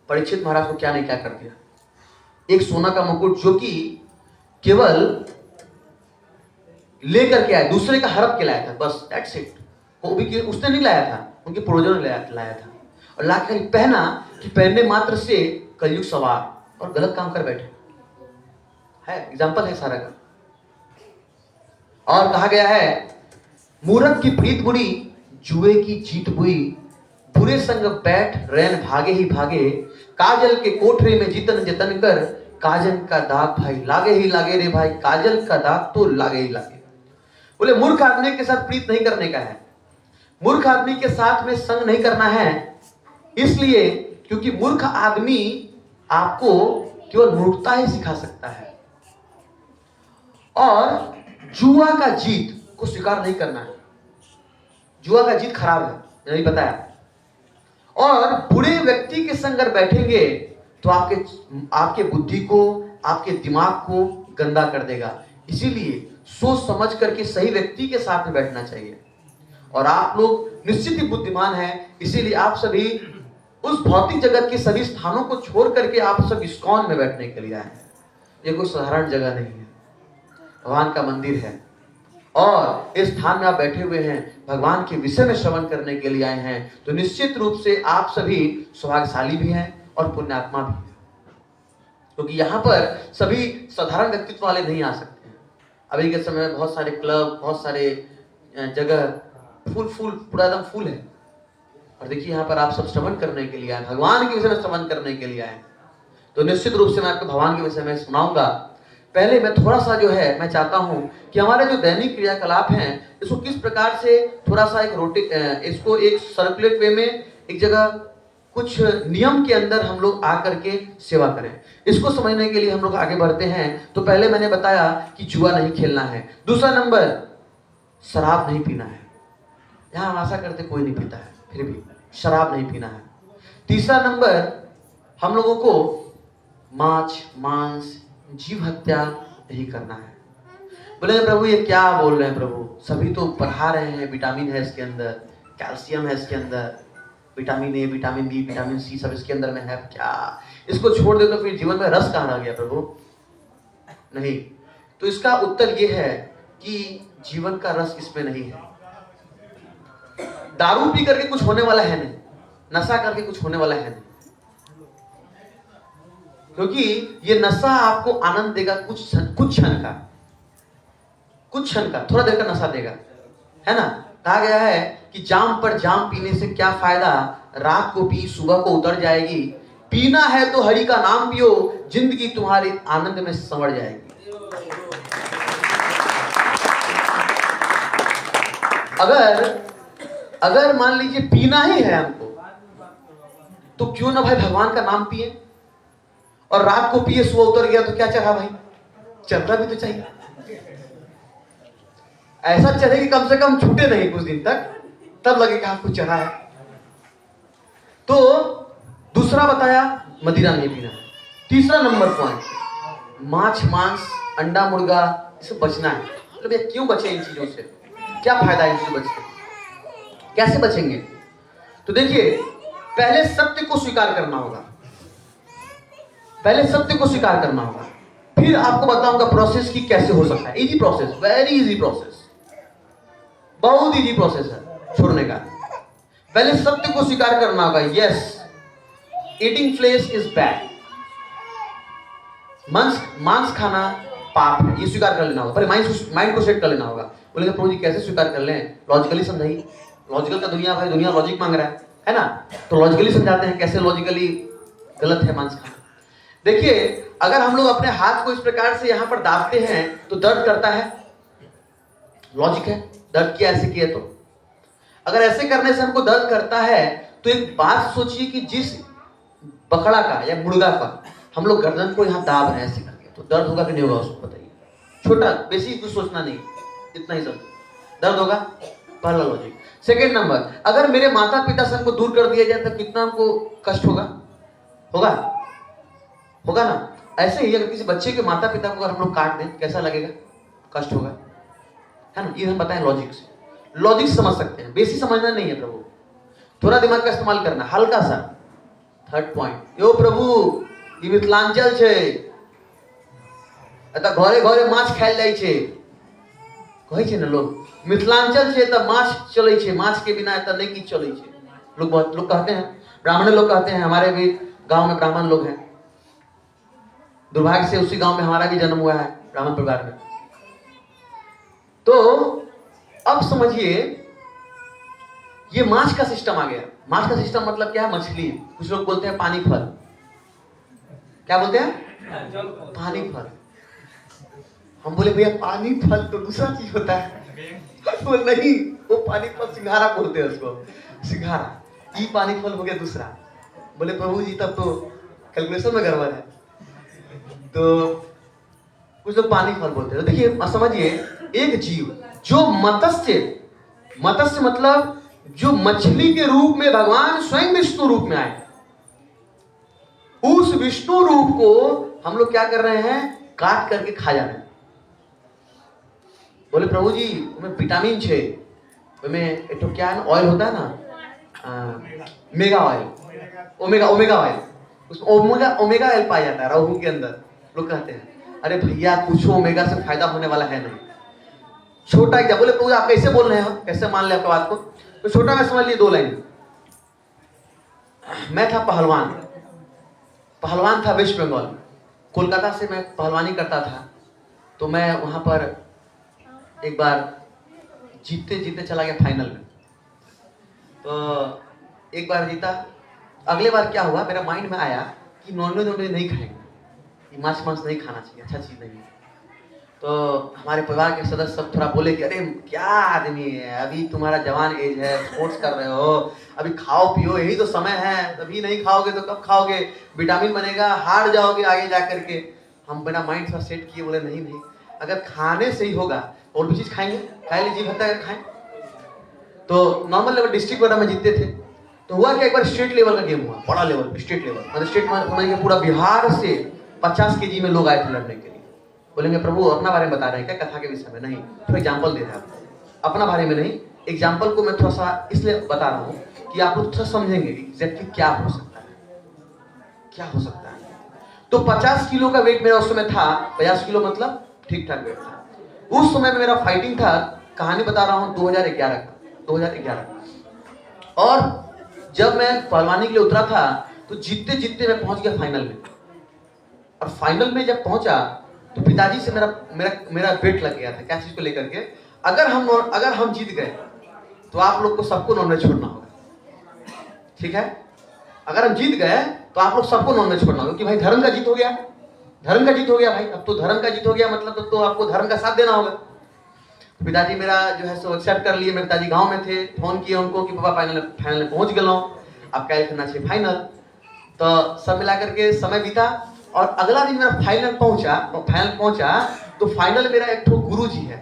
परीक्षित महाराज को क्या नहीं क्या कर दिया। एक सोना का मुकुट जो कि केवल लेकर के आया, दूसरे का हड़प के लाया था, बस दैट्स इट। वो भी उसने नहीं लाया था, उनके पूर्वजों ने लाया था। और लाकर पहना कि पहनने मात्र से कलयुग सवार, और गलत काम कर बैठे है। एग्जाम्पल है सारा का। और कहा गया है, मूर्ख की प्रीत बुरी, जुए की जीत बुरी, बुरे संग बैठ रैन भागे ही भागे, काजल के कोठरे में जितन जतन कर, काजल का दाग भाई लागे ही लागे रे भाई, काजल का दाग तो लागे ही लागे। बोले मूर्ख आदमी के साथ प्रीत नहीं करने का है, मूर्ख आदमी के साथ में संग नहीं करना है, इसलिए क्योंकि मूर्ख आदमी आपको केवल मूर्खता ही सिखा सकता है, और जुआ का जीत को स्वीकार नहीं करना है। जुआ का जीत खराब है, नहीं बताया। और बुरे व्यक्ति के संग अगर बैठेंगे तो आपके बुद्धि को, आपके दिमाग को गंदा कर देगा। इसीलिए सोच समझ करके सही व्यक्ति के साथ में बैठना चाहिए। और आप लोग निश्चित ही बुद्धिमान हैं, इसीलिए आप सभी उस भौतिक जगत के सभी स्थानों को छोड़ करके आप सब इस्कॉन में बैठने के लिए आए हैं। ये कोई साधारण जगह नहीं है, भगवान का मंदिर है और इस स्थान में आप बैठे हुए हैं, भगवान के विषय में श्रवण करने के लिए आए हैं, तो निश्चित रूप से आप सभी सौभाग्यशाली भी हैं और पुण्यात्मा भी हैं, क्योंकि यहाँ पर सभी साधारण व्यक्तित्व वाले नहीं आ सकते हैं। अभी के समय में बहुत सारे क्लब, बहुत सारे जगह फुल पूरा एकदम फुल है, और देखिए यहाँ पर आप सब श्रवण करने के लिए आए, भगवान के विषय में श्रवण करने के लिए आए। तो निश्चित रूप से मैं आपको भगवान के विषय में सुनाऊंगा। पहले मैं थोड़ा सा जो है मैं चाहता हूं कि हमारे जो दैनिक क्रियाकलाप हैं इसको किस प्रकार से थोड़ा सा इसको एक सर्कुलेट वे में एक जगह कुछ नियम के अंदर हम लोग आकर के सेवा करें। इसको समझने के लिए हम लोग आगे बढ़ते हैं। तो पहले मैंने बताया कि जुआ नहीं खेलना है, दूसरा नंबर शराब नहीं पीना है, यहाँ हम आशा करते कोई नहीं पीता है, फिर भी शराब नहीं पीना है। तीसरा नंबर हम लोगों को मांस, जीव हत्या नहीं करना है। बोले प्रभु ये क्या बोल रहे हैं प्रभु, सभी तो पढ़ा रहे हैं, विटामिन है इसके अंदर, कैल्शियम है इसके अंदर, vitamin A, vitamin B, vitamin C सब इसके अंदर में है, क्या इसको छोड़ दे तो फिर जीवन में रस कहाँ रह गया प्रभु? नहीं। तो इसका उत्तर ये है कि जीवन का रस इसमें नहीं है। दारू पी करके कुछ होने वाला है नहीं, नशा करके कुछ होने वाला है नहीं, क्योंकि ये नशा आपको आनंद देगा कुछ क्षण का, थोड़ा देर का नशा देगा, है ना। कहा गया है कि जाम पर जाम पीने से क्या फायदा, रात को पी सुबह को उतर जाएगी, पीना है तो हरि का नाम पियो, जिंदगी तुम्हारी आनंद में संवर जाएगी। अगर मान लीजिए पीना ही है हमको, तो क्यों ना भाई भगवान का नाम पिए, और रात को पिए सुबह उतर गया तो क्या चढ़ा भाई, चलना भी तो चाहिए, ऐसा चढ़े कि कम से कम छूटे नहीं कुछ दिन तक, तब लगेगा आपको चढ़ा है। तो दूसरा बताया मदिरा नहीं पीना। तीसरा नंबर पॉइंट मांस, अंडा, मुर्गा, इससे बचना है। मतलब ये क्यों बचे इन चीजों से, क्या फायदा है इनसे बचने, कैसे बचेंगे? तो देखिए पहले सत्य को स्वीकार करना होगा, फिर आपको बताऊंगा प्रोसेस की कैसे हो सकता है। Easy process, very easy process, बहुत इजी प्रोसेस है छोड़ने का। पहले सत्य को स्वीकार करना होगा, yes eating flesh is bad, मांस खाना पाप है, ये स्वीकार कर लेना होगा। पहले माइंड को सेट कर लेना होगा। बोलेंगे प्रभु जी कैसे स्वीकार कर लें, लॉजिकली समझाइए। लॉजिकल का दुनिया लॉजिक मांग रहा है ना, तो लॉजिकली समझाते हैं कैसे लॉजिकली गलत है मांस खाना। देखिए अगर हम लोग अपने हाथ को इस प्रकार से यहां पर दाबते हैं तो दर्द करता है, लॉजिक है, दर्द किया ऐसे किया तो। अगर ऐसे करने से हमको दर्द करता है तो एक बात सोचिए कि जिस बकड़ा का या मुर्गा का हम लोग गर्दन को यहाँ दाब रहे हैं ऐसे करके, तो दर्द होगा कि नहीं होगा उसको बताइए। छोटा बेसिक कुछ सोचना नहीं, इतना ही सब दर्द होगा, पहला लॉजिक। सेकेंड नंबर, अगर मेरे माता पिता से हमको दूर कर दिया जाए तो कितना हमको कष्ट होगा ना। ऐसे ही अगर किसी बच्चे के माता पिता को अगर हम लोग काट दें कैसा लगेगा, कष्ट होगा, है ना। ये हम बताएं लॉजिक से, लॉजिक समझ सकते हैं, बेसिक समझना नहीं है प्रभु, थोड़ा दिमाग का इस्तेमाल करना हल्का सा। थर्ड पॉइंट, यो प्रभु ये मिथिलांचल छे, एतऽ घरे घरे माछ खायल जाइ छे, कहै छै ने लोग मिथिलांचल छे तऽ माछ चलै छे, माछ के बिना एतऽ नहीं किछ चलै छे। बहुत लोग कहते हैं, ब्राह्मण लोग कहते हैं, हमारे भी गांव में ब्राह्मण लोग हैं, दुर्भाग्य से उसी गांव में हमारा भी जन्म हुआ है ब्राह्मण परिवार में। तो अब समझिए ये माछ का सिस्टम आ गया। माछ का सिस्टम मतलब क्या है, मछली, कुछ लोग बोलते हैं पानी फल, क्या बोलते हैं, पानी फल। हम बोले भैया पानी फल तो दूसरा चीज होता है, वो नहीं, वो पानी फल सिंघारा बोलते हैं उसको, सिंघारा, ये पानी फल हो गया दूसरा। बोले प्रभु जी तब तो कैलकुलेशन में गड़बड़ है, तो कुछ लोग पानी फल बोलते हैं। तो देखिए समझिए एक जीव जो मत्स्य मतलब जो मछली के रूप में भगवान स्वयं विष्णु रूप में आए, उस विष्णु रूप को हम लोग क्या कर रहे हैं, काट करके खा जा रहे हैं। बोले प्रभु जी उसमें विटामिन छे, में एक तो क्या है ना, ऑयल होता है ना, मेगा ऑयल, ओमेगा ऑयल, उसमें ओमेगा ऑयल पाया जाता है रोहू के अंदर। लोग कहते हैं अरे भैया कुछ ओमेगा से फायदा होने वाला है नहीं। छोटा क्या बोले प्रभु आप कैसे बोल रहे हैं, कैसे मान ले आपकी बात को? तो छोटा मैं समझ लिए 2 लाइन। मैं था पहलवान था वेस्ट बंगाल, कोलकाता से मैं पहलवानी करता था। तो मैं वहां पर एक बार जीतते चला गया फाइनल में। तो एक बार जीता, अगले बार क्या हुआ, मेरा माइंड में आया कि नॉनवेज नहीं खाएंगे, मांस नहीं खाना चाहिए, अच्छा चीज नहीं है। तो हमारे परिवार के सदस्य सब थोड़ा बोले कि अरे क्या आदमी है, अभी तुम्हारा जवान एज है, स्पोर्ट्स कर रहे हो, अभी खाओ पियो, यही तो समय है, अभी नहीं खाओगे तो कब खाओगे, विटामिन बनेगा, हार जाओगे आगे जा करके। हम बिना माइंड सा सेट किए बोले नहीं, अगर खाने से ही होगा और भी चीज खाएंगे, खाए लीजिए भत्ता अगर खाएं। तो नॉर्मल लेवल डिस्ट्रिक्ट वगैरह में जीतते थे। तो हुआ कि एक बार स्टेट लेवल का गेम हुआ, बड़ा लेवल स्टेट लेवल, मतलब स्टेट में पूरा बिहार से 50 kg में लोग आए थे लड़ने के लिए। बोलेंगे प्रभु अपना बारे में बता रहे हैं क्या, कथा के विषय में? नहीं, थोड़ा एग्जाम्पल दे रहे हैं आपको, अपना बारे में नहीं। एग्जाम्पल को मैं थोड़ा सा इसलिए बता रहा हूँ कि आप लोग थोड़ा समझेंगे एग्जैक्टली क्या हो सकता है, क्या हो सकता है। तो 50 किलो का वेट मेरा उस समय था, 50 किलो मतलब ठीक ठाक वेट था। उस समय में मेरा फाइटिंग था, कहानी बता रहा हूँ 2011 और जब मैं पहलवानी के लिए उतरा था तो जीतते मैं पहुंच गया फाइनल में। और फाइनल में जब पहुंचा तो पिताजी से मेरा वेट लग गया था, क्या चीज को लेकर के, अगर हम जीत गए तो आप लोग को सबको नॉनवेज छोड़ना होगा, ठीक है? अगर हम जीत गए तो आप लोग सबको नॉनवेज छोड़ना होगा, क्योंकि भाई धर्म का जीत हो गया, भाई। अब तो धर्म का जीत हो गया मतलब तो आपको धर्म का साथ देना होगा। पिताजी मेरा जो है सो एक्सेप्ट कर लिए। मेरे पिताजी गांव में थे, फोन किए उनको कि पापा फाइनल में पहुंच गया, अब क्या करना चाहिए फाइनल। तो सब मिला करके समय बीता और अगला दिन मेरा फाइनल पहुंचा। तो फाइनल मेरा एक गुरु जी है,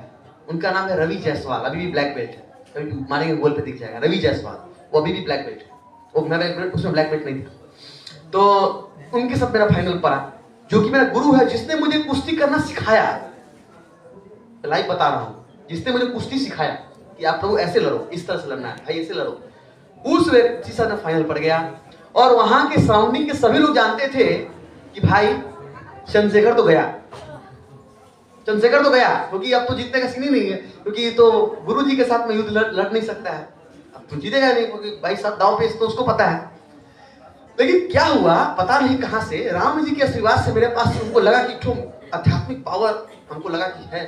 उनका नाम है रवि जायसवाल, अभी भी ब्लैक बेल्ट है, कभी मारेंगे गोल पे दिख जाएगा, रवि जायसवाल, वो अभी भी ब्लैक बेल्ट है, वो मेरा उसमें ब्लैक बेल्ट नहीं था। तो उनके साथ मेरा फाइनल पड़ा, जो कि मेरा गुरु है, जिसने मुझे कुश्ती करना सिखाया, लाइव बता रहा हूं, जिसने मुझे कुश्ती सिखाया कि आप लोग ऐसे लड़ो, इस तरह से लड़ना है भाई, ऐसे लड़ो। उस व्यक्ति से मैं फाइनल पड़ गया। और वहां के सराउंडिंग के सभी लोग जानते थे कि भाई चंद्रशेखर तो गया, क्योंकि अब तो जीतने का सीन ही नहीं है, क्योंकि तो गुरुजी के साथ में युद्ध लड़ नहीं सकता है, अब तो जीतेगा नहीं, क्योंकि भाई सब दांव पे तो उसको पता है। लेकिन क्या हुआ पता नहीं कहां से, राम जी के आशीर्वाद से मेरे पास, उनको लगा कि आध्यात्मिक पावर हमको लगा कि है।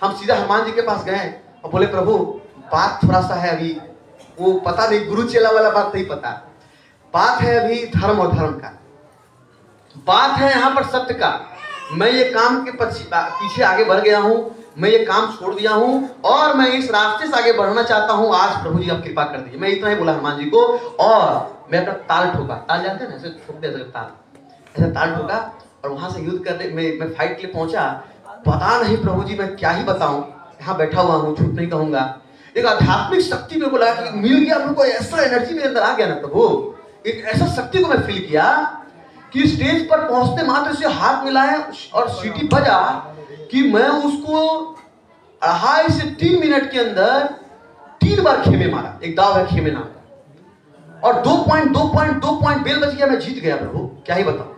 हम सीधा हनुमान जी के पास गए और बोले प्रभु बात थोड़ा सा है अभी, वो पता नहीं, गुरु चेला वाला बात नहीं पता, बात है अभी धर्म और धर्म का, बात है यहाँ पर सत्य का। मैं ये काम के पीछे आगे बढ़ गया हूँ, मैं ये काम छोड़ दिया हूँ और मैं इस रास्ते से आगे बढ़ना चाहता हूँ, आज प्रभु जी आप कृपा कर दीजिए। मैं इतना ही बोला हनुमान जी को और मैं अपना ताल ठोका, ताल जानते हैं ना, ऐसे ठोकते ताल, ऐसे ताल ठोका और वहां से युद्ध करने मैं फाइट के लिए पहुंचा। पता नहीं प्रभु जी मैं क्या ही बताऊं, यहाँ बैठा हुआ हूँ, झूठ नहीं कहूंगा, एक आध्यात्मिक शक्ति मेरे को लगा कि मिल गया, मेरे को ऐसा एनर्जी मेरे अंदर आ गया ना प्रभु, एक ऐसा शक्ति को मैं फील किया कि स्टेज पर पहुंचते मात्र से हाथ मिलाए और सीटी बजा कि मैं उसको 2.5 से 3 मिनट के अंदर 3 बार खेमे मारा, एक दाव है खेमे नाम का, और 2 पॉइंट बेल बच गया, मैं जीत गया प्रभु, क्या ही बताऊं,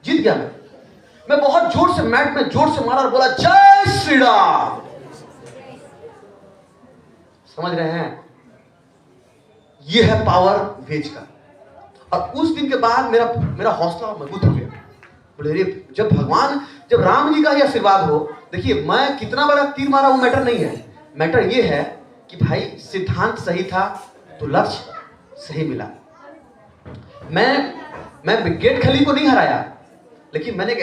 जीत गया मैं बहुत जोर से मैट में जोर से मारा और बोला जय श्री राम। समझ रहे हैं, ये है पावर वेज का। और उस दिन के बाद मेरा हौसला मजबूत हो गया। बोले जब राम जी का ही आशीर्वाद हो, देखिए मैं कितना बड़ा तीर मारा वो मैटर नहीं है, मैटर ये है कि भाई सिद्धांत सही था तो लक्ष्य सही मिला। मैं विकेट खली को नहीं हराया, लेकिन मैंने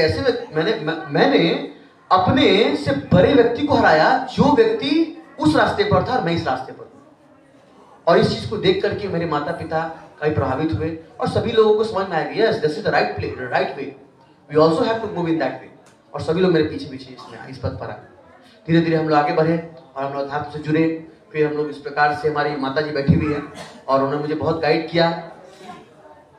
अपने से बड़े व्यक्ति को हराया, जो व्यक्ति उस रास्ते पर था और मैं इस रास्ते पर था। और इस चीज को देख करके मेरे माता पिता कई प्रभावित हुए और सभी लोगों को समझ में आ गया, yes this is the right way, we also have to move in that way. और सभी लोग मेरे पीछे इसमें इस पथ पर आए। धीरे धीरे हम लोग आगे बढ़े और हम लोग अध्यात्म से जुड़े। फिर हम लोग इस प्रकार से, हमारी माता जी बैठी हुई है और उन्होंने मुझे बहुत गाइड किया।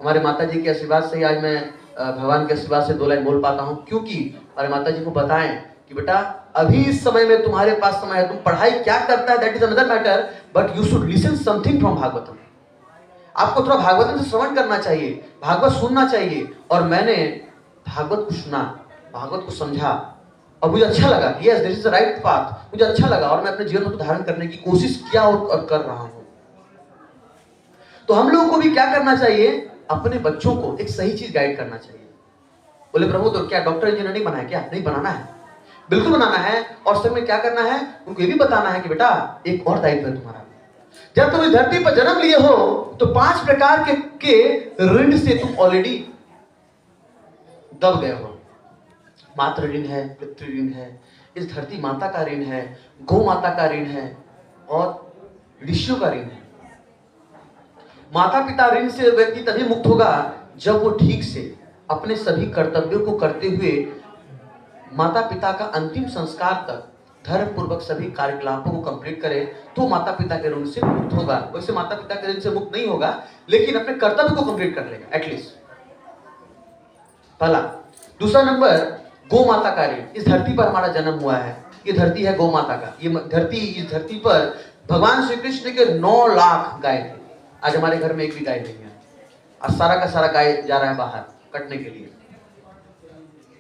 हमारे माता जी के आशीर्वाद से ही आज मैं भगवान के आशीर्वाद से 2 लाइन बोल पाता हूँ, क्योंकि हमारे माता जी को बताएं कि बेटा अभी इस समय में तुम्हारे पास समय है, तुम पढ़ाई क्या करता है that is another matter, but you should listen something from Bhagavatam. आपको थोड़ा भागवतम से श्रवण करना चाहिए, भागवत सुनना चाहिए। और मैंने भागवत को सुना, भागवत को समझा और मुझे अच्छा लगा, yes this is the right path, मुझे अच्छा लगा और मैं अपने जीवन में धारण करने की कोशिश किया और कर रहा हूं। तो हम लोगों को भी क्या करना चाहिए, अपने बच्चों को एक सही चीज गाइड करना चाहिए। बोले प्रभु तो क्या डॉक्टर इंजीनियर नहीं बना है क्या? नहीं, बनाना है, बिल्कुल बनाना है। और सब में क्या करना है, उनको ये भी बताना है कि बेटा एक और दायित्व है तुम्हारा। जब तुम इस धरती पर जन्म लिए हो तो 5 प्रकार के ऋण से तुम ऑलरेडी दब गए हो। मातृ ऋण है, पितृ ऋण है, इस धरती माता का ऋण है, गौ माता का ऋण है और ऋषियों का ऋण है। माता पिता ऋण से व्यक्ति तभी मुक्त होगा जब वो ठीक से अपने सभी कर्तव्यों को करते हुए माता पिता का अंतिम संस्कार तक धर्म पूर्वक सभी कार्यकलापों को कंप्लीट करे, तो माता पिता के ऋण से मुक्त होगा। वैसे माता पिता के ऋण से मुक्त नहीं होगा, लेकिन अपने कर्तव्य को कंप्लीट कर लेगा एटलीस्ट, पहला। दूसरा नंबर, गौ माता का ऋण। इस धरती पर हमारा जन्म हुआ है, ये धरती है गौ माता का। ये धरती, इस धरती पर भगवान श्री कृष्ण के 9 लाख गाय थे। आज हमारे घर में एक भी गाय नहीं है और सारा का सारा गाय जा रहा है बाहर कटने के लिए।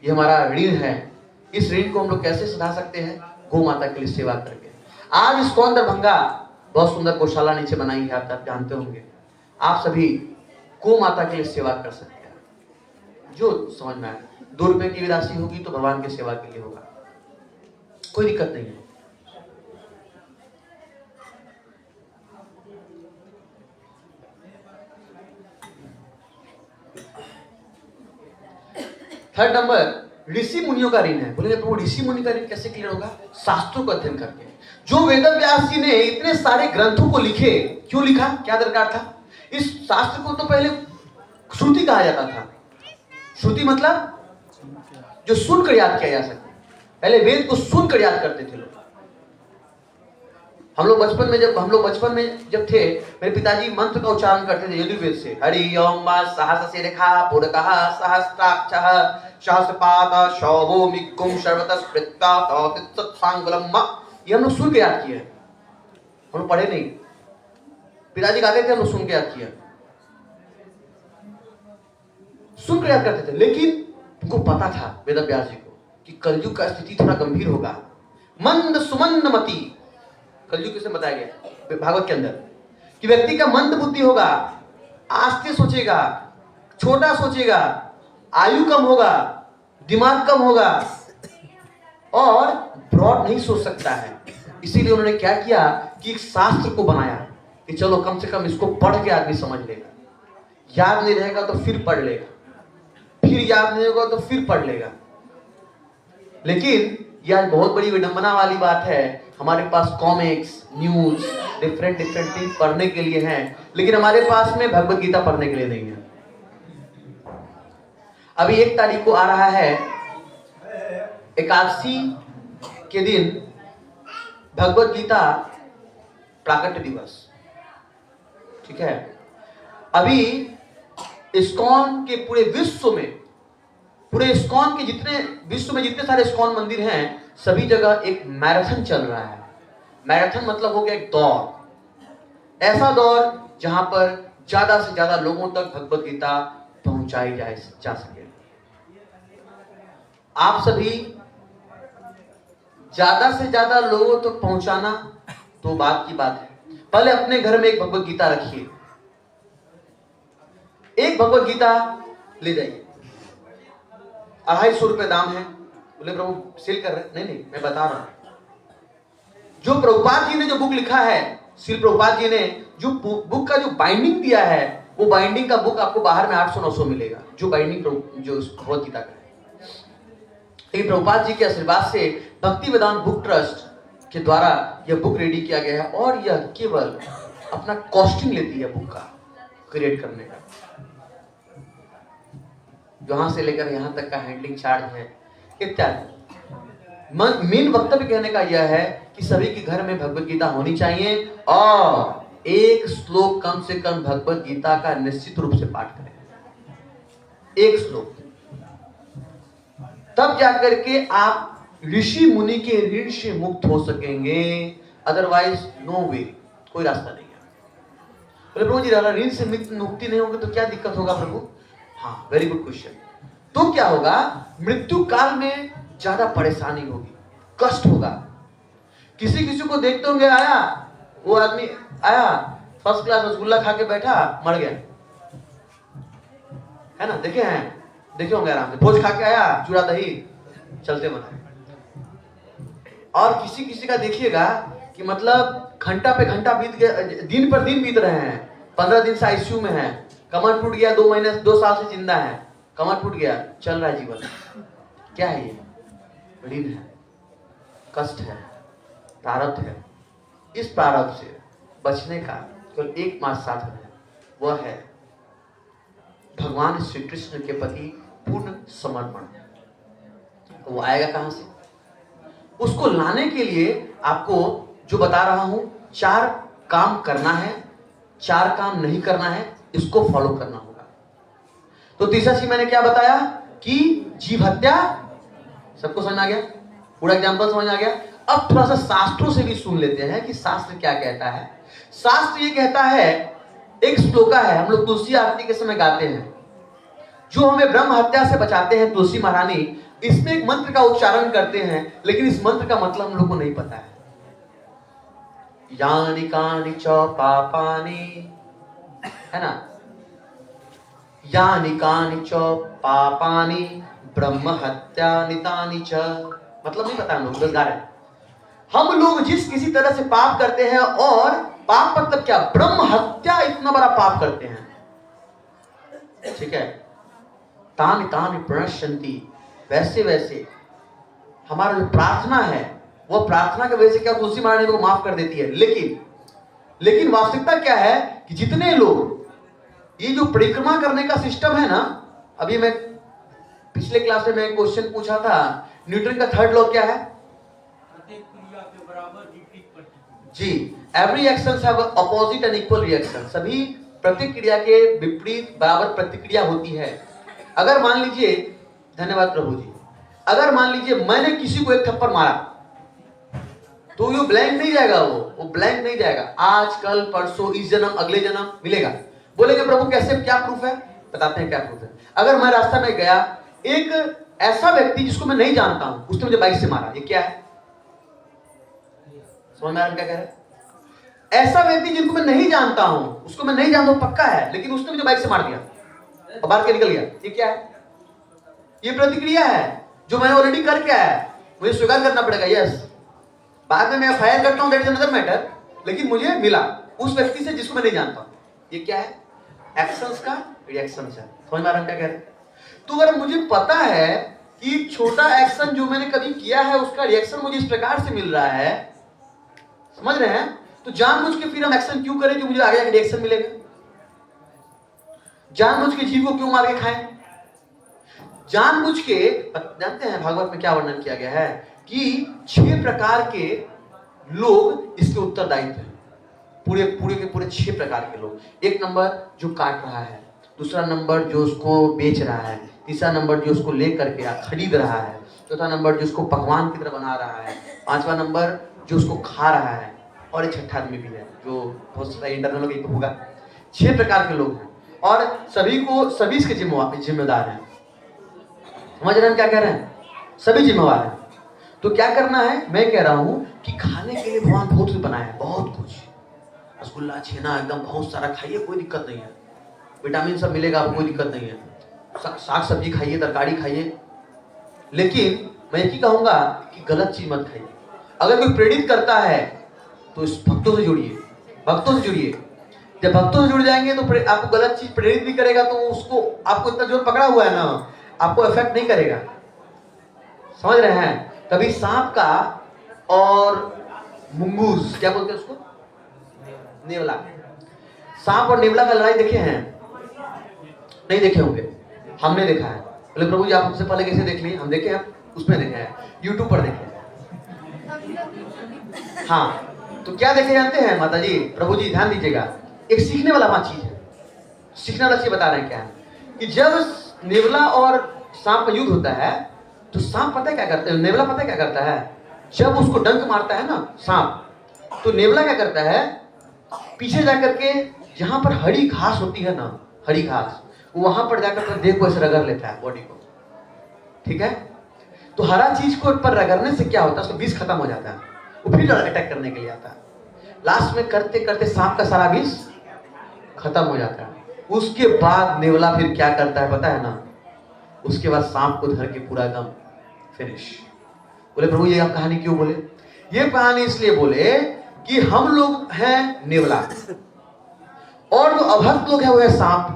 ये हमारा ऋण है। इस ऋण को हम लोग कैसे सुधा सकते हैं? गौ माता के लिए सेवा करके। आज इस्कॉन दरभंगा बहुत सुंदर गौशाला नीचे बनाई है, आप जानते होंगे। आप सभी गौ माता के लिए सेवा कर सकते हैं, जो समझ में आए। 2 रुपए की भी राशि होगी तो भगवान की सेवा के लिए होगा, कोई दिक्कत नहीं है। थर्ड नंबर, ऋषि मुनियों का ऋण है। बोलेंगे प्रभु ऋषि मुनि का ऋण कैसे क्लियर होगा? शास्त्रों का अध्ययन करके। जो वेद व्यास जी ने इतने सारे ग्रंथों को लिखे, क्यों लिखा, क्या दरकार था? इस शास्त्र को तो पहले श्रुति कहा जाता था। श्रुति मतलब जो सुनकर याद किया जा सके। पहले वेद को सुनकर याद करते थे लोग। हम लोग बचपन में जब थे, मेरे पिताजी मंत्र का उच्चारण करते थे यजुर्वेद से। हरि ओम सहस्र रेखा पुरकः सहस्त्राक्षः सहस्रपाद शौभोमिकुम सर्वतः सत्सांगुलम। ये हम लोग सुन के याद किए, हम लोग पढ़े नहीं। पिताजी गाते थे, हम लोग सुन के याद किया, सुन कर याद करते थे। लेकिन उनको पता था वेद व्यास जी को कि कलयुग का स्थिति थोड़ा गंभीर होगा। मंद सुमंद मति, कलयुग किसे बताया गया भागवत के अंदर, कि व्यक्ति का मंद बुद्धि होगा, आस्ते सोचेगा, छोटा सोचेगा, आयु कम होगा, दिमाग कम होगा और ब्रॉड नहीं सोच सकता है। इसीलिए उन्होंने क्या किया कि एक शास्त्र को बनाया कि चलो कम से कम इसको पढ़ के आदमी समझ लेगा। याद नहीं रहेगा तो फिर पढ़ लेगा, फिर याद नहीं होगा तो फिर पढ़ लेगा। लेकिन यह बहुत बड़ी विडंबना वाली बात है, हमारे पास कॉमिक्स, न्यूज, डिफरेंट थिंग पढ़ने के लिए हैं, लेकिन हमारे पास में भगवत गीता पढ़ने के लिए नहीं है। अभी 1 तारीख को आ रहा है एकादशी के दिन भगवत गीता प्राकट्य दिवस, ठीक है। अभी इस्कॉन के पूरे विश्व में, पूरे इस्कॉन के विश्व में जितने सारे इस्कॉन मंदिर हैं, सभी जगह एक मैराथन चल रहा है। मैराथन मतलब हो गया एक दौड़, ऐसा दौड़ जहां पर ज्यादा से ज्यादा लोगों तक भगवत गीता पहुंचाई जा सके। आप सभी ज्यादा से ज्यादा लोगों तक पहुंचाना तो बात की बात है। पहले अपने घर में एक भगवत गीता रखिए, एक भगवत गीता ले जाइए। 250 रुपए दाम है। बोले प्रभु सेल कर रहे? नहीं, मैं बता रहा हूं। जो प्रभुपाद जी ने जो बुक लिखा है, श्रील प्रभुपाद जी ने जो बुक का जो बाइंडिंग दिया है, वो बाइंडिंग का बुक आपको बाहर में 800-900 मिलेगा, जो बाइंडिंग जो भगवत गीता का है। लेकिन प्रभुपाद जी के आशीर्वाद से भक्ति वेदांत बुक ट्रस्ट के द्वारा यह बुक रेडी किया गया है और यह केवल अपना कॉस्टिंग लेती है बुक का क्रिएट करने का। यहां से लेकर यहां तक का हैंडलिंग चार्ज है इत्यादि। मेन वक्तव्य कहने का यह है कि सभी के घर में भगवत गीता होनी चाहिए और एक श्लोक कम से कम भगवत गीता का निश्चित रूप से पाठ करें। एक श्लोक, तब जाकर के आप ऋषि मुनि के ऋण से मुक्त हो सकेंगे, अदरवाइज नो वे, कोई रास्ता नहीं है। बोले प्रभु जी अगर ऋण से मुक्ति नहीं होगी तो क्या दिक्कत होगा प्रभु? हाँ, वेरी गुड क्वेश्चन। तो क्या होगा? मृत्यु काल में ज्यादा परेशानी होगी, कष्ट होगा। किसी किसी को देखते होंगे, आया वो आदमी आया फर्स्ट क्लास रसगुल्ला खा के बैठा, मर गया, है ना? देखे होंगे आराम से, भोज खा के आया, चूड़ा दही चलते बना। और किसी किसी का देखिएगा कि मतलब घंटा पे घंटा बीत गया, दिन पर दिन बीत रहे हैं, 15 दिन से आईसीयू में है, कमर टूट गया, 2 महीने 2 साल से जिंदा है, कमर टूट गया, चल रहा है जीवन। क्या है ये? ऋण है, कष्ट है, प्रारब्ध है। इस प्रारब्ध से बचने का केवल एकमात्र साधन है, वह है भगवान श्री कृष्ण के प्रति पूर्ण समर्पण। तो वो आएगा कहां से? उसको लाने के लिए आपको जो बता रहा हूं, 4 काम करना है, 4 काम नहीं करना है, इसको फॉलो करना होगा। तो तीसरा चीज मैंने क्या बताया कि जीव हत्या, सबको समझ आ गया? पूरा एग्जाम्पल समझ आ गया? अब थोड़ा सा शास्त्रों से भी सुन लेते हैं कि शास्त्र क्या कहता है। शास्त्र ये कहता है, एक श्लोका है, हम लोग तुलसी आरती के समय गाते हैं, जो हमें ब्रह्म हत्या से बचाते हैं तुलसी महारानी। इसमें एक मंत्र का उच्चारण करते हैं, लेकिन इस मंत्र का मतलब हम लोग को नहीं पता है। यानि कानि च पापानि, है ना? यानि कानि च पापानि ब्रह्म हत्या नितानि च, मतलब नहीं पता हम लोग, बस गा रहे हैं। हम लोग जिस किसी तरह से पाप करते हैं, और पाप मतलब क्या? ब्रह्म हत्या, इतना बड़ा पाप करते हैं, ठीक है? तानि तानि प्रणश्यन्ति, वैसे वैसे हमारा जो प्रार्थना है, वो प्रार्थना की वजह से क्या तुलसी महारानी को माफ कर देती है। लेकिन वास्तविकता क्या है कि जितने लोग ये जो परिक्रमा करने का सिस्टम है ना, अभी मैं पिछले क्लास में मैं क्वेश्चन पूछा था, न्यूटन का 3rd लॉ क्या है? जी, every action have opposite and equal reaction. सभी प्रतिक्रिया के विपरीत बराबर प्रतिक्रिया होती है। अगर मान लीजिए, धन्यवाद प्रभु जी, अगर मान लीजिए मैंने किसी को एक थप्पड़ मारा, तो ये ब्लैंक नहीं जाएगा, वो ब्लैंक नहीं जाएगा। आज, कल, परसों, इस जन्म, अगले जन्म मिलेगा। बोलेंगे प्रभु कैसे, क्या प्रूफ है? बताते हैं क्या प्रूफ है। अगर मैं रास्ता में गया, एक ऐसा व्यक्ति जिसको मैं नहीं जानता हूं, उसने मुझे बाइक से मारा, ये क्या है? समझ में आ रहा है क्या कह रहे हैं? ऐसा व्यक्ति जिनको मैं नहीं जानता हूं, उसको मैं नहीं जानता हूं पक्का है, लेकिन उसने मुझे बाइक से मार दिया और मार के निकल गया, ये क्या है? ये प्रतिक्रिया है जो मैंने ऑलरेडी करके आया है, मुझे स्वीकार करना पड़ेगा। यस, बाद में मैं फायर करता हूं, दैट इज अनदर मैटर, लेकिन मुझे मिला उस व्यक्ति से जिसको मैं नहीं जानता। ये क्या है? एक्शंस का रिएक्शन है। समझ में आ रहा है क्या कह रहे हैं? तो अगर मुझे पता है कि छोटा एक्शन जो मैंने कभी किया है, उसका रिएक्शन मुझे इस प्रकार से मिल रहा है, समझ रहे हैं, तो जानबूझ के फिर हम एक्शन क्यों करें जो मुझे आगे जाकर रिएक्शन मिलेगा? जानबूझ के जीव को क्यों मार के खाएं? जानबूझ के, जानते हैं भागवत में क्या वर्णन किया गया है कि 6 प्रकार के लोग इसके उत्तरदायित्व हैं, पूरे 6 प्रकार के लोग। 1 नंबर जो काट रहा है, दूसरा नंबर जो उसको बेच रहा है, तीसरा नंबर जो उसको लेकर के खरीद रहा है, चौथा नंबर जो उसको पकवान की तरह बना रहा है, 5वां नंबर जो उसको खा रहा है, और एक 6ठा आदमी भी है जो बहुत सारा इंटरनल कहीं तो होगा। 6 प्रकार के लोग हैं और सभी इसके जिम्मेदार हैं। समझ रहे हैं क्या कह रहे हैं? सभी जिम्मेवार हैं। तो क्या करना है? मैं कह रहा हूं कि खाने के लिए भगवान बहुत कुछ बनाया है, बहुत कुछ, रसगुल्ला, छेना, एकदम बहुत सारा खाइए, कोई दिक्कत नहीं है, विटामिन सब मिलेगा, आपको कोई दिक्कत नहीं है, साग सब्जी खाइए, तरकारी खाइए, लेकिन मैं ये कहूंगा कि गलत चीज मत खाइए। अगर कोई प्रेरित करता है तो इस भक्तों से जुड़िए, जब भक्तों से जुड़ जाएंगे तो आपको गलत चीज प्रेरित भी करेगा, तो उसको आपको इतना जोर पकड़ा हुआ है ना, आपको इफेक्ट नहीं करेगा। समझ रहे हैं? कभी सांप का और मुंगूस, क्या बोलते हैं उसको, नेवला, सांप और नेवला का लड़ाई देखे हैं? नहीं देखे होंगे, हमने देखा है। बोले प्रभु जी आप हमसे पहले कैसे देख लिए? हम देखे हैं, उसमें देखे हैं, यूट्यूब पर देखे हैं। हाँ, तो क्या देखे जानते हैं माता जी, प्रभु जी ध्यान दीजिएगा, एक सीखने वाला चीज है, सीखने वाला चीज बता रहे हैं क्या है कि जब नेवला और सांप का युद्ध होता है तो सांप पता है क्या करता है, नेवला पता है क्या करता है, जब उसको डंक मारता है ना सांप, तो नेवला क्या करता है, पीछे जाकर के जहां पर हरी घास होती है ना, हरी घास, वहां पर जाकर देह को ऐसे रगड़ लेता है, बॉडी को, ठीक है। तो हरा चीज को पर रगड़ने से क्या होता है, उसका विष खत्म हो जाता है, वो फिर अटैक करने के लिए आता है। लास्ट में करते करते सांप का सारा विष खत्म हो जाता है। उसके बाद नेवला फिर क्या करता है पता है ना, उसके बाद सांप को धर के पूरा एकदम फिनिश। बोले प्रभु ये आप कहानी क्यों बोले? ये कहानी इसलिए बोले कि हम लोग हैं नेवला और जो अभक्त लोग हैं वो है सांप।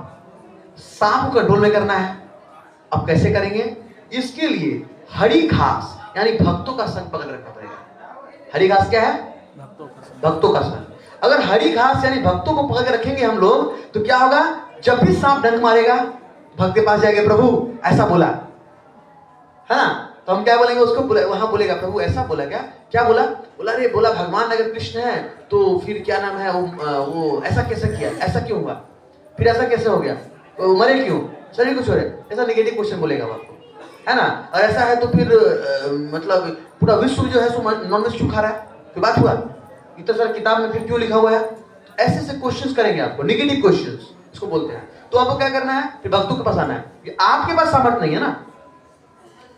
सांप को कंट्रोल में करना है। अब कैसे करेंगे? इसके लिए हरी घास यानी भक्तों का संग पकड़ रखना पड़ेगा। हरी घास क्या है? भक्तों का संग। अगर हरी घास यानी भक्तों को पकड़ के रखेंगे हम लोग, तो क्या होगा, जब भी सांप डंक मारेगा भक्त के पास जाएंगे, प्रभु ऐसा बोला है ना, तो हम क्या बोलेंगे उसको, वहां बोलेगा प्रभु ऐसा बोला क्या, क्या बोला, बोला अरे बोला भगवान अगर कृष्ण है तो फिर क्या नाम है वो ऐसा कैसे किया, ऐसा क्यों हुआ, फिर ऐसा कैसे हो गया, तो मरे क्यों, शरीर कुछ हो रहा है, ऐसा नेगेटिव क्वेश्चन बोलेगा वो आपको, है ना। और ऐसा है तो फिर मतलब पूरा विश्व जो है सो नॉन वेज क्यों खा रहा है, कोई बात हुआ, इतना सारा किताब में फिर क्यों लिखा हुआ है, ऐसे ऐसे क्वेश्चंस करेंगे आपको, नेगेटिव क्वेश्चंस इसको बोलते हैं। तो आपको क्या करना है, फिर भक्तों के पास आना है कि आपके पास सामर्थ्य नहीं है ना,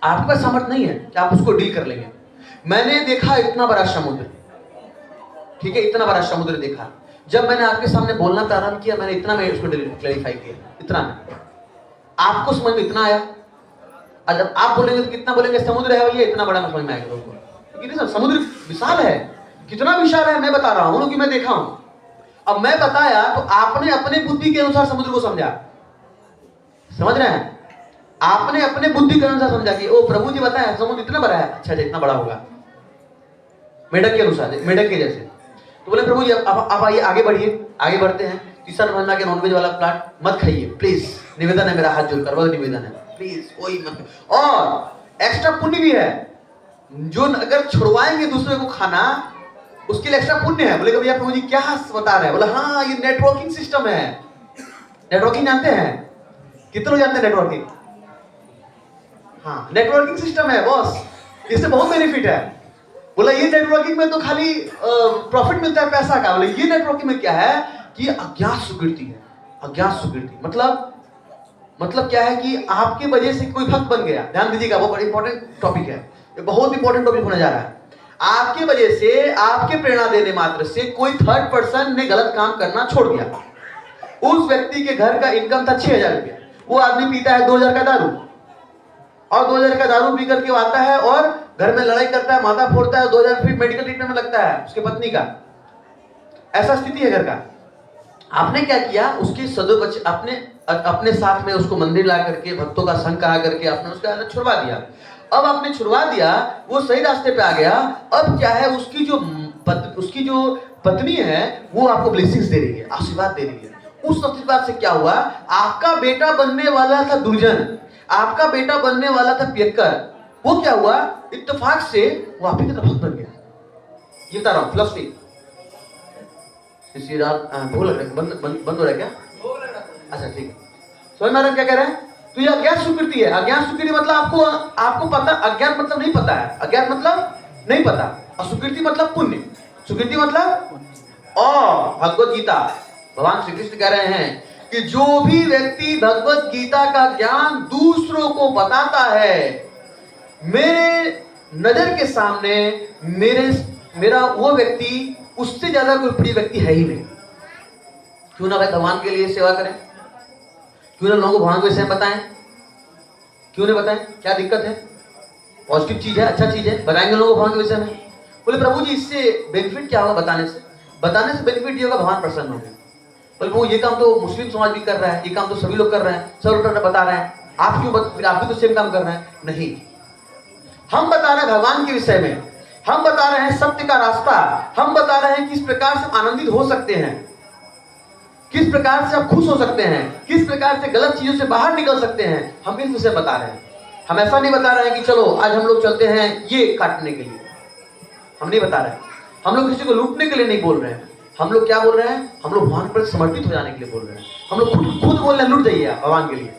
आपके पास सामर्थ्य नहीं है कि आप उसको डील कर लेंगे। मैंने देखा इतना बड़ा समुद्र, ठीक है, इतना बड़ा समुद्र देखा, जब मैंने आपके सामने बोलना प्रारंभ किया मैंने इतना में उसको क्लैरिफाई किया, इतना में आपको समझ में इतना आया। और जब आप बोलेंगे तो कितना बोलेंगे, समुद्र है भैया इतना बड़ा, समझ में आएगा लोगों को, क्योंकि समुद्र विशाल है, कितना विशाल है मैं बता रहा हूं क्योंकि मैं देखा हूं। अब मैं बताया तो आपने अपने बुद्धि के अनुसार समुद्र को समझा, समझ रहे हैं, आपने अपने बुद्धि के अनुसार समझा कि ओ प्रभु जी बताया समुद्र इतना बड़ा है, अच्छा इतना बड़ा होगा, मेढक के अनुसार, मेढक के जैसे। तो बोले प्रभु जी अब आइए आगे बढ़िए, आगे बढ़ते हैं। तीसरा महीना के नॉनवेज वाला प्लाट मत खाइए प्लीज, निवेदन है मेरा हाथ जोड़कर, वह निवेदन है प्लीज, कोई मत। और एक्स्ट्रा पुण्य भी है, जो अगर छुड़वाएंगे दूसरे को खाना उसके लिए एक्स्ट्रा पुण्य है। बोले भैया प्रभु जी क्या बता रहे हैं, बोला हाँ ये नेटवर्किंग सिस्टम है। नेटवर्किंग जानते हैं, कितने लोग जानते हैं नेटवर्किंग? हाँ नेटवर्किंग सिस्टम है बॉस, इससे बहुत बेनिफिट है। बोला ये नेटवर्किंग में तो खाली प्रॉफिट मिलता है पैसा का, बोले ये नेटवर्किंग में क्या है कि अज्ञात स्वीकृति है। अज्ञात स्वीकृति मतलब क्या है कि आपके वजह से कोई भक्त बन गया, ध्यान दीजिएगा वो बड़ा इंपॉर्टेंट टॉपिक है, ये बहुत इंपॉर्टेंट टॉपिक होने जा रहा है। आपके वजह से, आपके प्रेरणा देने मात्र से कोई थर्ड पर्सन ने गलत काम करना छोड़ दिया। उस व्यक्ति के घर का इनकम था 6000 रुपया, वो आदमी पीता है 2000 का दारू, और 2000 का दारू पी करके आता है और घर में लड़ाई करता है, माथा फोड़ता है, 2000 फिर मेडिकल ट्रीटमेंट में लगता है उसके पत्नी का, ऐसा स्थिति है घर का। आपने क्या किया, उसकी सदुपयोग अपने साथ में उसको मंदिर ला करके भक्तों का संग करा करके आपने उसका छुड़वा दिया। अब आपने छुड़वा दिया, वो सही रास्ते पे आ गया। अब क्या है, उसकी जो पत्नी है वो आपको ब्लेसिंग्स दे रही है, आशीर्वाद दे रही है। उस आशीर्वाद से क्या हुआ, आपका बेटा बनने वाला था दुर्जन, आपका बेटा बनने वाला था पियक्कर, वो क्या हुआ इत्तेफाक से वो आप ही का भक्त बन गया। ये बता रहा हूं फिलॉसफी। इसी रात भूल बंद हो रहा है क्या? अच्छा ठीक है, समझ में आ रहा क्या कह रहे हैं? तो ये अज्ञात स्वीकृति है। अज्ञात स्वीकृति मतलब आपको पता, अज्ञात मतलब नहीं पता है, अज्ञात मतलब नहीं पता, और स्वीकृति मतलब पुण्य, स्वीकृति मतलब। और भगवत गीता, भगवान श्री कृष्ण कह रहे हैं कि जो भी व्यक्ति भगवत गीता का ज्ञान दूसरों को बताता है, मेरे नजर के सामने मेरा वो व्यक्ति उससे ज्यादा कोई प्रिय व्यक्ति है ही नहीं। क्यों ना भाई भगवान के लिए सेवा करें, क्यों ना लोगों को भगवान के विषय में बताएं, क्यों नहीं बताएं, क्या दिक्कत है? पॉजिटिव चीज है, अच्छा चीज है, बताएंगे लोगों को भगवान के विषय में। बोले प्रभु जी इससे बेनिफिट क्या होगा, बताने से बेनिफिट ये होगा भगवान प्रसन्न होंगे। बोले प्रभु ये काम तो मुस्लिम समाज भी कर रहा है, ये काम तो सभी लोग कर रहे हैं, सब लोग बता रहे हैं, आप क्यों आप भी तो सेम काम कर रहे हैं? नहीं, हम बता रहे हैं भगवान के विषय में, हम बता रहे हैं सत्य का रास्ता, हम बता रहे हैं किस प्रकार से आनंदित हो सकते हैं, किस प्रकार से आप खुश हो सकते हैं, किस प्रकार से गलत चीजों से बाहर निकल सकते हैं, हम इस विषय बता रहे हैं। हम ऐसा नहीं बता रहे हैं कि चलो आज हम लोग चलते हैं ये काटने के लिए, हम नहीं बता रहे हैं। हम लोग किसी को लूटने के लिए नहीं बोल रहे हैं, हम लोग क्या बोल रहे हैं, हम लोग भगवान पर समर्पित हो जाने के लिए बोल रहे हैं। हम लोग खुद बोल रहे हैं लूट जाइए आप भगवान के लिए,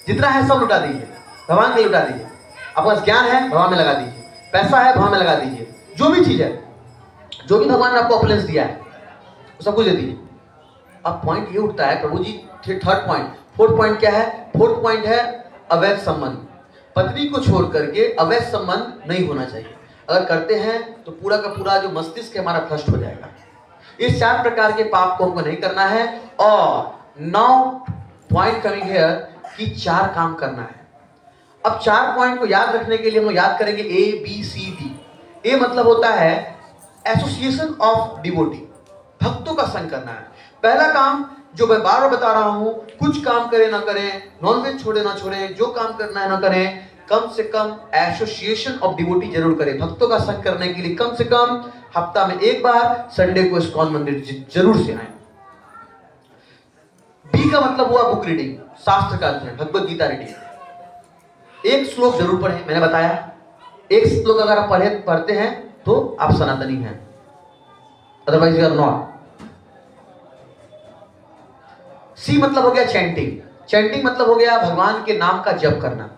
जितना है सब लुटा दीजिए, भगवान के लिए लुटा दीजिए। आपके पास ज्ञान है, भगवान में लगा दीजिए। पैसा है, भगवान में लगा दीजिए। जो भी चीज है, जो भी भगवान ने आपको ऑपुलेंस दिया है, वो सब कुछ दे दीजिए। अब पॉइंट ये उठता है प्रभु जी, थर्ड पॉइंट, फोर्थ पॉइंट क्या है? फोर्थ पॉइंट है अवैध संबंध। पत्नी को छोड़ करके अवैध संबंध नहीं होना चाहिए। अगर करते हैं तो पूरा का पूरा जो मस्तिष्क है हमारा भ्रष्ट हो जाएगा। इस 4 प्रकार के पाप को हमको नहीं करना है। और नाउ पॉइंट कमिंग हियर कि 4 काम करना है। अब 4 पॉइंट को याद रखने के लिए हम लोग याद करेंगे ABCD। ए मतलब होता है एसोसिएशन ऑफ डिवोटी, भक्तों का संग करना है। पहला काम जो मैं बार बार बता रहा हूं, कुछ काम करें ना करें, नॉनवेज छोड़े ना छोड़े, जो काम करना है ना करें, कम से कम एसोसिएशन ऑफ डिवोटी जरूर करें। भक्तों का संग करने के लिए कम से कम हफ्ता में 1 बार संडे को इस्कॉन मंदिर जरूर से आए। बी का मतलब हुआ बुक रीडिंग, शास्त्र का अध्ययन, भगवत गीता रीडिंग। 1 श्लोक जरूर पढ़ें, मैंने बताया 1 श्लोक अगर आप पढ़ते हैं तो आप सनातनी हैं, अदरवाइज यू आर नॉट। सी मतलब हो गया चैंटिंग। चैंटिंग मतलब हो गया भगवान के नाम का जप करना,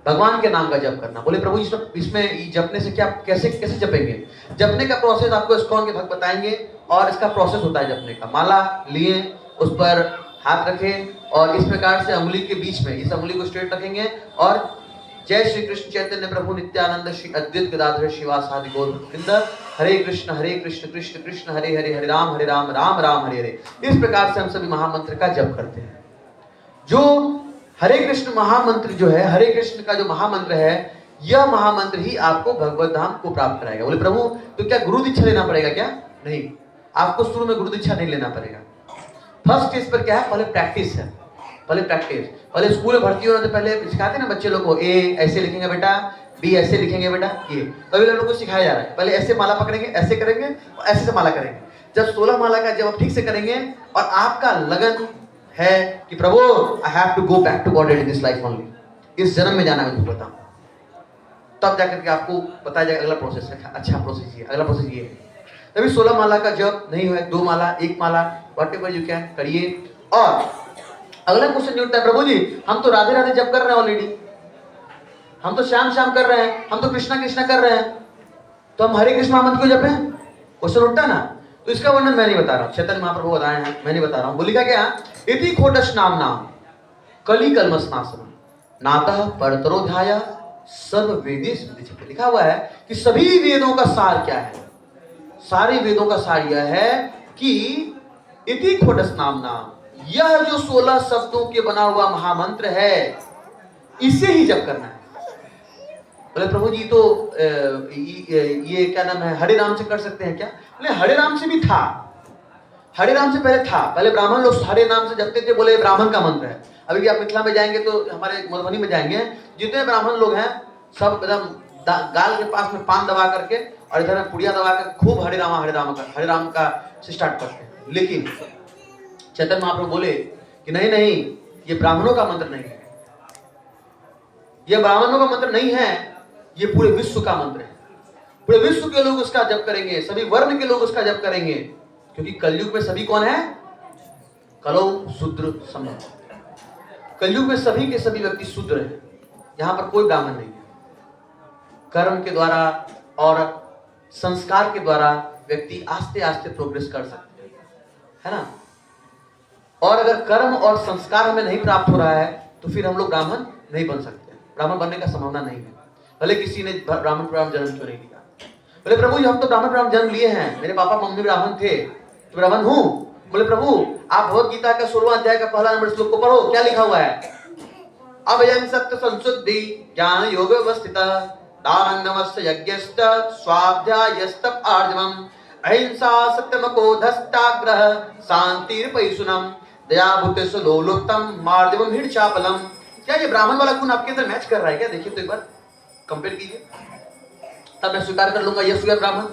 भगवान के नाम का जप करना। बोले प्रभु इसमें जपने से क्या, कैसे कैसे जपेंगे? जपने का प्रोसेस आपको इस्कॉन के भक्त बताएंगे। और इसका प्रोसेस होता है जपने का। माला लिए, उस पर हाथ रखें और इस प्रकार से अंगुली के बीच में इस अंगुली को स्ट्रेट रखेंगे और जय श्री कृष्ण चैतन्य प्रभु नित्यानंद श्री अद्वैत गदाधर शिवासादि गौर वृंद, हरे कृष्ण कृष्ण कृष्ण हरे हरे, हरे राम राम राम हरे हरे। इस प्रकार से हम सभी महामंत्र का जप करते हैं। जो हरे कृष्ण महामंत्र जो है, हरे कृष्ण का जो महामंत्र है, यह महामंत्र ही आपको भगवत धाम को प्राप्त कराएगा। बोले प्रभु तो क्या गुरु दीक्षा लेना पड़ेगा क्या? नहीं, आपको शुरू में गुरु दीक्षा नहीं लेना पड़ेगा। फर्स्ट स्टेज पर क्या है? पहले प्रैक्टिस है, पहले प्रैक्टिस। पहले स्कूल में भर्ती होने से पहले सिखाते ना बच्चे लोग को, ए ऐसे लिखेंगे बेटा, बी ऐसे लिखेंगे बेटा, ये तभी लोगों को सिखाया जा रहा है। पहले ऐसे माला पकड़ेंगे, ऐसे करेंगे और ऐसे से माला करेंगे। जब 16 माला का जब आप ठीक से करेंगे और आपका लगन है कि प्रभु I have to go back to God in this life only, इस जन्म में जाना मैं बताऊं, तब जाकर के आपको बताया जाएगा अगला प्रोसेस है। अच्छा प्रोसेस ये, अगला प्रोसेस ये है। तभी 16 माला का जप नहीं हुआ, 2 माला, 1 माला, व्हाटएवर यू कैन करिए। और अगला क्वेश्चन जो उठता है, प्रभु जी हम तो राधे राधे जप कर रहे हैं ऑलरेडी, हम तो श्याम श्याम कर रहे हैं, हम तो कृष्णा कृष्णा कर रहे हैं, तो हम हरे कृष्ण महामंत्र क्यों जपें? क्वेश्चन उठता है ना। तो इसका वर्णन मैं नहीं बता रहा हूं, चैतन्य महाप्रभु बताए हैं, मैं नहीं बता रहा हूं। बोलिएगा क्या? इति खोटश नाम नाम कली कलमस्नासनम नातः परतरो ध्याया सर्व वेदेषु विदिच्यते। लिखा हुआ है कि सभी वेदों का सार क्या है? सारे वेदों का सार यह है कि इति खोटस नाम नाम, यह जो 16 शब्दों के बना हुआ महामंत्र है, इसे ही जप करना है। बोले प्रभु जी तो ये क्या नाम है, हरे राम से कर सकते हैं क्या? बोले हरे राम से भी था, हरे राम से पहले था। पहले ब्राह्मण लोग हरे नाम से जपते थे, बोले ब्राह्मण का मंत्र है। अभी भी आप मिथिला में जाएंगे तो हमारे मधुबनी में जाएंगे, जितने ब्राह्मण लोग हैं सब एकदम गाल के पास में पान दबा करके और इधर में पुड़िया दबा कर खूब हरे राम का से स्टार्ट करते हैं। लेकिन चैतन्य महाप्रभु बोले कि नहीं नहीं, ये ब्राह्मणों का मंत्र नहीं है, ये ब्राह्मणों का मंत्र नहीं है, ये पूरे विश्व का मंत्र है। पूरे विश्व के लोग उसका जप करेंगे, सभी वर्ण के लोग उसका जप करेंगे, क्योंकि कलयुग में सभी कौन है? कलौ शूद्र सम। कलयुग में सभी के सभी व्यक्ति शूद्र हैं, यहां पर कोई ब्राह्मण नहीं है। कर्म के द्वारा और संस्कार के द्वारा व्यक्ति आस्ते आस्ते प्रोग्रेस कर सकते हैं, है ना। और अगर कर्म और संस्कार हमें नहीं प्राप्त हो रहा है तो फिर हम लोग ब्राह्मण नहीं बन सकते, ब्राह्मण बनने का संभावना नहीं है, भले किसी ने ब्राह्मण जन्म क्यों नहीं लिया। बोले प्रभु जी हम तो ब्राह्मण जन्म लिए हैं, मेरे पापा मम्मी ब्राह्मण थे, तो ब्राह्मण हूं। बोले प्रभु आप भगवत गीता का 16वां अध्याय का पहला नंबर श्लोक को पढ़ो, क्या लिखा हुआ है? अभयं सत्य संशुद्धि ज्ञान योग व्यवस्थित दानंगमस्य यज्ञस्त स्वाध्यायस्तप आर्जवम अहिंसा सत्यमकोधस्ताग्रह शांतिर्पैशुनम दयाभूतेश लोलुप्तम मार्जवम हिड़चापलम। क्या ये ब्राह्मण वाला गुण आपके अंदर मैच कर रहा है क्या? देखिए तो एक बार कंपेयर कीजिए, तब मैं स्वीकार कर लूंगा यस यू ब्राह्मण।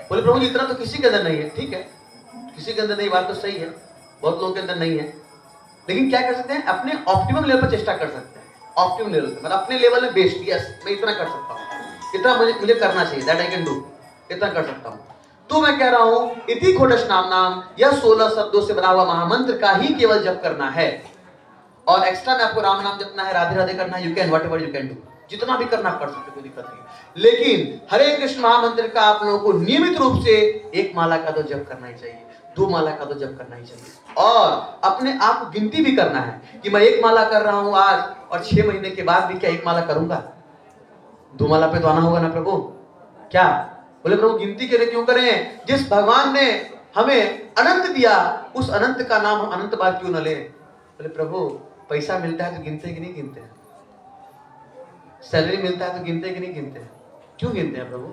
बोले प्रभु जी इतना तो किसी के अंदर नहीं है। ठीक है, किसी के अंदर नहीं, बात तो सही है, बहुत लोगों के अंदर नहीं है, लेकिन क्या कर सकते हैं? अपने ऑप्टिमम लेवल पर चेष्टा कर सकते हैं। ऑप्टिमम लेवल पे, मतलब अपने लेवल में बेस्ट, यस मैं इतना कर सकता हूँ, इतना मुझे करना चाहिए, दैट आई कैन डू, इतना कर सकता हूँ। तो मैं कह रहा हूं इति खोटश नाम नाम, यह 16 शब्दों से बना हुआ महामंत्र का ही केवल जप करना है। और एक्स्ट्रा में आपको राम नाम जपना है, राधे राधे करना है, you can, whatever you can do, जितना भी करना कर सकते, कोई दिक्कत नहीं। लेकिन हरे कृष्ण महामंत्र का आप लोगों को नियमित रूप से 1 माला का तो जप करना ही चाहिए, 2 माला का तो जप करना ही चाहिए। और अपने आप को गिनती भी करना है कि मैं 1 माला कर रहा हूं आज, और 6 महीने के बाद भी क्या 1 माला करूंगा? 2 माला पे तो आना होगा ना प्रभु। क्या बोले प्रभु गिनती के लिए क्यों करें? जिस भगवान ने हमें अनंत दिया, उस अनंत का नाम हम अनंत बार क्यों न ले? बोले प्रभु पैसा मिलता है तो गिनते कि नहीं गिनते? सैलरी मिलता है तो गिनते कि नहीं गिनते? क्यों गिनते हैं प्रभु?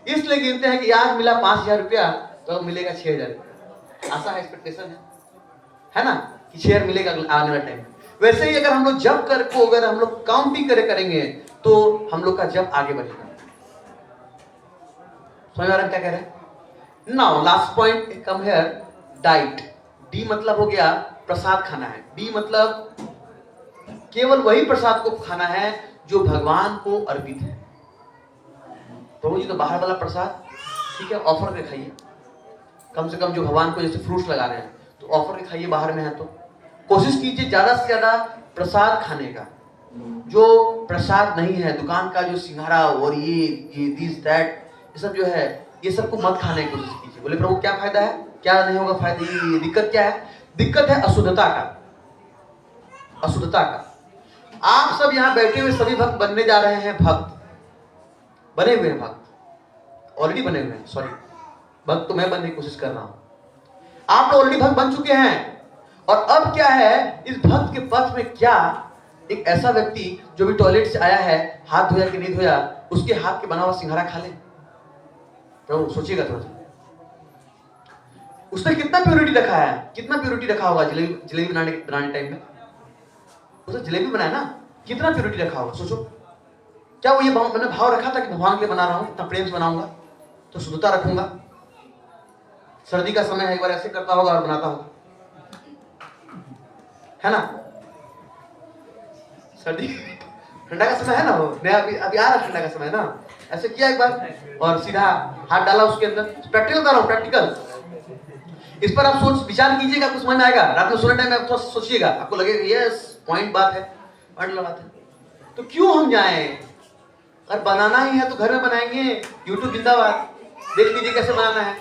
इसलिए गिनते हैं कि आज मिला 5,000 रुपया तो मिलेगा 6,000 रुपया। ऐसा एक्सपेक्टेशन है ना कि 6,000 मिलेगा आने वाला टाइम। वैसे ही अगर हम लोग जब कर को अगर हम लोग काउंटिंग करेंगे तो हम लोग का जब आगे बढ़ेगा। समझ आ रहा है क्या कह रहे हैं? Now last point come here, diet. D मतलब हो गया प्रसाद खाना है। डी मतलब केवल वही प्रसाद को खाना है जो भगवान को अर्पित है। प्रभु जी तो बाहर वाला प्रसाद ठीक है ऑफर के खाइए, कम से कम जो भगवान को जैसे फ्रूट्स लगा रहे हैं तो ऑफर के खाइए, बाहर में है तो कोशिश कीजिए ज्यादा से ज्यादा प्रसाद खाने का। जो प्रसाद नहीं है दुकान का, जो सिंघाड़ा और ये दिस दैट ये सब जो है, ये सबको मत खाने की कोशिश कीजिए। बोले प्रभु क्या फायदा है? क्या नहीं होगा फायदा? ये दिक्कत क्या है? दिक्कत है अशुद्धता का, अशुद्धता का। आप सब यहाँ बैठे हुए सभी भक्त बनने जा रहे हैं, भक्त बने हुए हैं, भक्त ऑलरेडी बने हुए हैं, सॉरी भक्त तो मैं बनने की कोशिश कर रहा हूं। आप लोग ऑलरेडी भक्त बन चुके हैं। और अब क्या है इस भक्त के पथ में? क्या एक ऐसा व्यक्ति जो भी टॉयलेट से आया है, हाथ धोया कि नहीं धोया, उसके हाथ के बना हुआ सिंघाड़ा खा ले? प्रभु सोचिएगा थोड़ा सा, उसने कितना प्योरिटी रखा है, कितना प्योरिटी रखा होगा जलेबी बनाने टाइम में? उसने जलेबी बनाया ना, कितना प्योरिटी रखा होगा सोचो। क्या वो ये मैंने भाव रखा था कि भगवान के लिए बना रहा हूं, इतना प्रेम से बनाऊंगा तो शुद्धता रखूंगा? सर्दी का समय है, एक बार ऐसे करता होगा और बनाता होगा, है ना? सर्दी ठंडा का समय है ना, वो नया अभी आ रहा ठंडा का समय ना, ऐसे किया एक बार और सीधा हाथ डाला उसके अंदर। प्रैक्टिकल कर रहा हूं, प्रैक्टिकल। इस पर आप सोच विचार कीजिएगा, आपको समझ में आएगा। रात में सोने टाइम में आप थोड़ा सोचिएगा, आपको लगेगा यस पॉइंट बात है, पॉइंट बात है। तो क्यों हम जाएं? अगर बनाना ही है तो घर में बनाएंगे। यूट्यूब जिंदाबाद, देख लीजिए कैसे बनाना है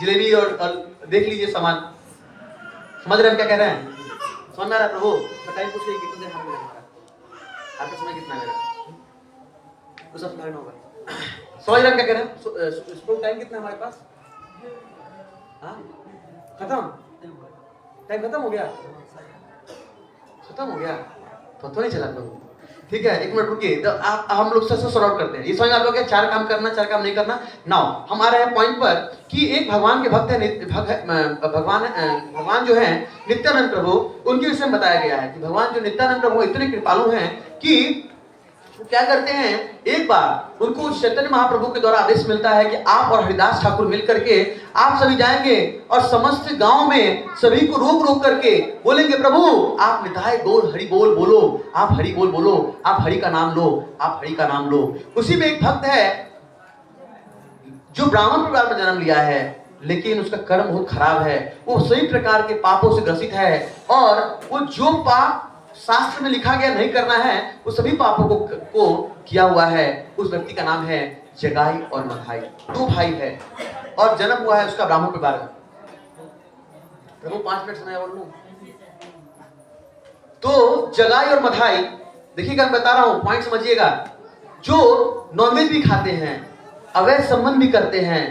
जलेबी और देख लीजिए सामान। समझ रहे हैं क्या कह रहे हैं? समझ में आ रहा है प्रभु? बताइए पूछिए कितने देर हमारा आपका समय कितना मेरा तो सब समझ होगा। समझ रहे हैं क्या कह रहे हैं? स्पोर्ट टाइम कितना हमारे पास? हाँ खत्म, टाइम खत्म हो गया, खत्म हो गया तो नहीं चला प्रभु। ठीक है, 1 मिनट रुकिए, तो आप हम लोग सबसे सॉर्ट आउट करते हैं। ये समझ आप लोग 4 काम करना, 4 काम नहीं करना। नाउ हम आ रहे हैं पॉइंट पर कि एक भगवान के भक्त है, भगवान जो है नित्यानंद प्रभु, उनके विषय में बताया गया है कि भगवान जो नित्यानंद प्रभु इतने कृपालु हैं कि क्या करते हैं, एक बार उनको चैतन्य महाप्रभु के द्वारा आदेश मिलता है कि आप और हरिदास ठाकुर मिल करके आप सभी जाएंगे और समस्त गांव में सभी को रोक करके बोलेंगे प्रभु आप निताय गौर हरि बोल बोलो, आप हरि बोल बोलो, आप हरि का नाम लो, आप हरि का नाम लो। उसी में एक भक्त है जो ब्राह्मण परिवार में जन्म लिया है, लेकिन उसका कर्म बहुत खराब है, वो सभी प्रकार के पापों से ग्रसित है और वो जो पाप शास्त्र में लिखा गया नहीं करना है वो सभी पापों को किया हुआ है। उस व्यक्ति का नाम है जगाई और मधाई। 2 भाई है और जन्म हुआ है उसका ब्राह्मण परिवार में। प्रभु 5 मिनट समय और लूं तो जगाई और मधाई, देखिएगा मैं बता रहा हूं, पॉइंट समझिएगा। जो नॉनवेज भी खाते हैं, अवैध संबंध भी करते हैं,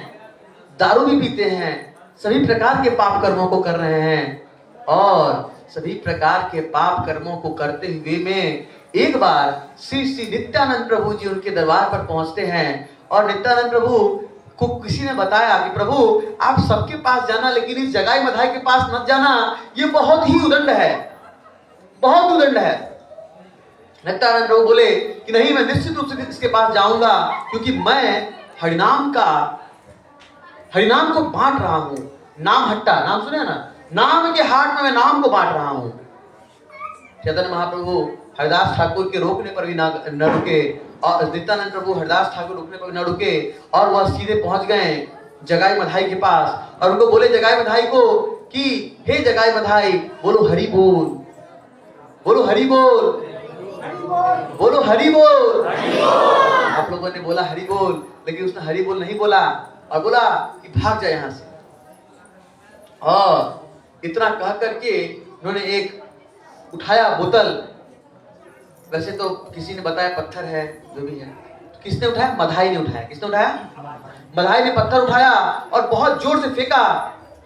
दारू भी पीते हैं, सभी प्रकार के पाप कर्मों को कर रहे हैं और सभी प्रकार के पाप कर्मों को करते हुए में एक बार श्री नित्यानंद प्रभु जी उनके दरबार पर पहुंचते हैं और नित्यानंद प्रभु को किसी ने बताया कि प्रभु आप सबके पास जाना लेकिन इस जगाई मधाई के पास मत जाना, ये बहुत ही उदंड है, बहुत उदंड है। नित्यानंद प्रभु बोले कि नहीं, मैं निश्चित रूप से इसके पास जाऊंगा क्योंकि मैं हरिनाम को बांट रहा हूं। नाम हट्टा, नाम सुने ना, नाम के हाट में मैं नाम को बांट रहा हूं। चैतन्य महाप्रभु हरिदास ठाकुर के रोकने पर भी न रुके और नित्यानंद प्रभु हरिदास ठाकुर रोकने पर भी न रुके और वह सीधे पहुंच गए जगाई मधाई के पास और उनको बोले जगाई मधाई को कि हे जगाई मधाई बोलो हरि बोल। बोलो हरि बोल, बोलो हरि बोल। आप लोगों ने बोला हरि बोल, लेकिन उसने हरि बोल नहीं बोला और बोला कि भाग जाए यहां से। और इतना कह करके उन्होंने एक उठाया बोतल, वैसे तो किसी ने बताया पत्थर है, जो भी है, किसने उठाया? मधाई ने उठाया। किसने उठाया? मधाई ने पत्थर उठाया और बहुत जोर से फेंका।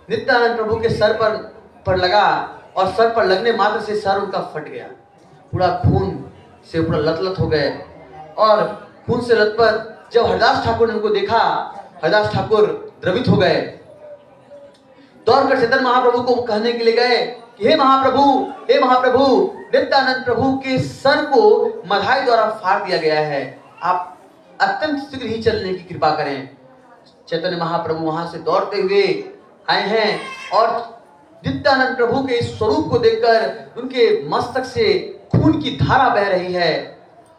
नित्यानंद प्रभु के सर पर लगा और सर पर लगने मात्र से सर उनका फट गया, पूरा खून से पूरा लथलथ हो गए। और खून से लथपथ जब हरदास ठाकुर ने उनको देखा, हरदास ठाकुर द्रवित हो गए। दौड़कर चैतन्य महाप्रभु को कहने के लिए गए कि हे महाप्रभु, हे महाप्रभु, नित्यानंद प्रभु के सर को मधाई द्वारा फाड़ दिया गया है, आप अत्यंत शीघ्र ही चलने की कृपा करें। चैतन्य महाप्रभु वहां से दौड़ते हुए आए हैं और नित्यानंद प्रभु के इस स्वरूप को देखकर उनके मस्तक से खून की धारा बह रही है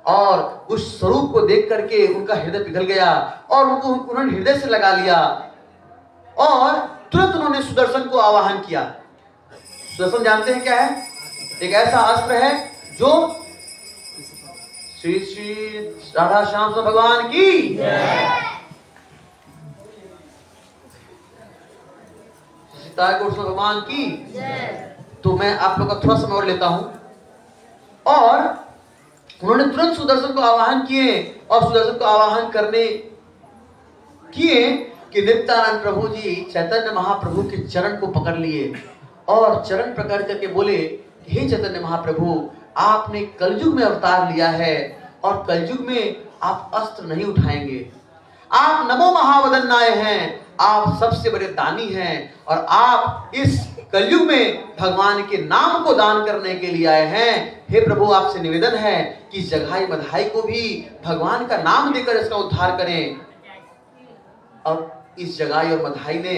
और उस स्वरूप को देख करके उनका हृदय पिघल गया और उन्होंने हृदय से लगा लिया और तुरंत उन्होंने सुदर्शन को आवाहन किया। सुदर्शन जानते हैं क्या है? एक ऐसा अस्त्र है जो श्री श्री राधा श्याम सुंदर भगवान की कृष्ण भगवान की। तो मैं आप लोग का थोड़ा समय और लेता हूं। और उन्होंने तुरंत सुदर्शन को आवाहन किए और सुदर्शन को आवाहन करने किए कि नित्यानंद प्रभु जी चैतन्य महाप्रभु के चरण को पकड़ लिए और चरण पकड़ करके बोले, हे चैतन्य महाप्रभु, आपने कलयुग में अवतार लिया है और कलयुग में आप अस्त्र नहीं उठाएंगे। आप नमो महावदन्नाय हैं, आप सबसे बड़े दानी हैं और आप इस कलयुग में भगवान के नाम को दान करने के लिए आए हैं। हे प्रभु, आपसे निवेदन है कि जगाई मधाई को भी भगवान का नाम देकर इसका उद्धार करें। और इस जगाई और मधाई ने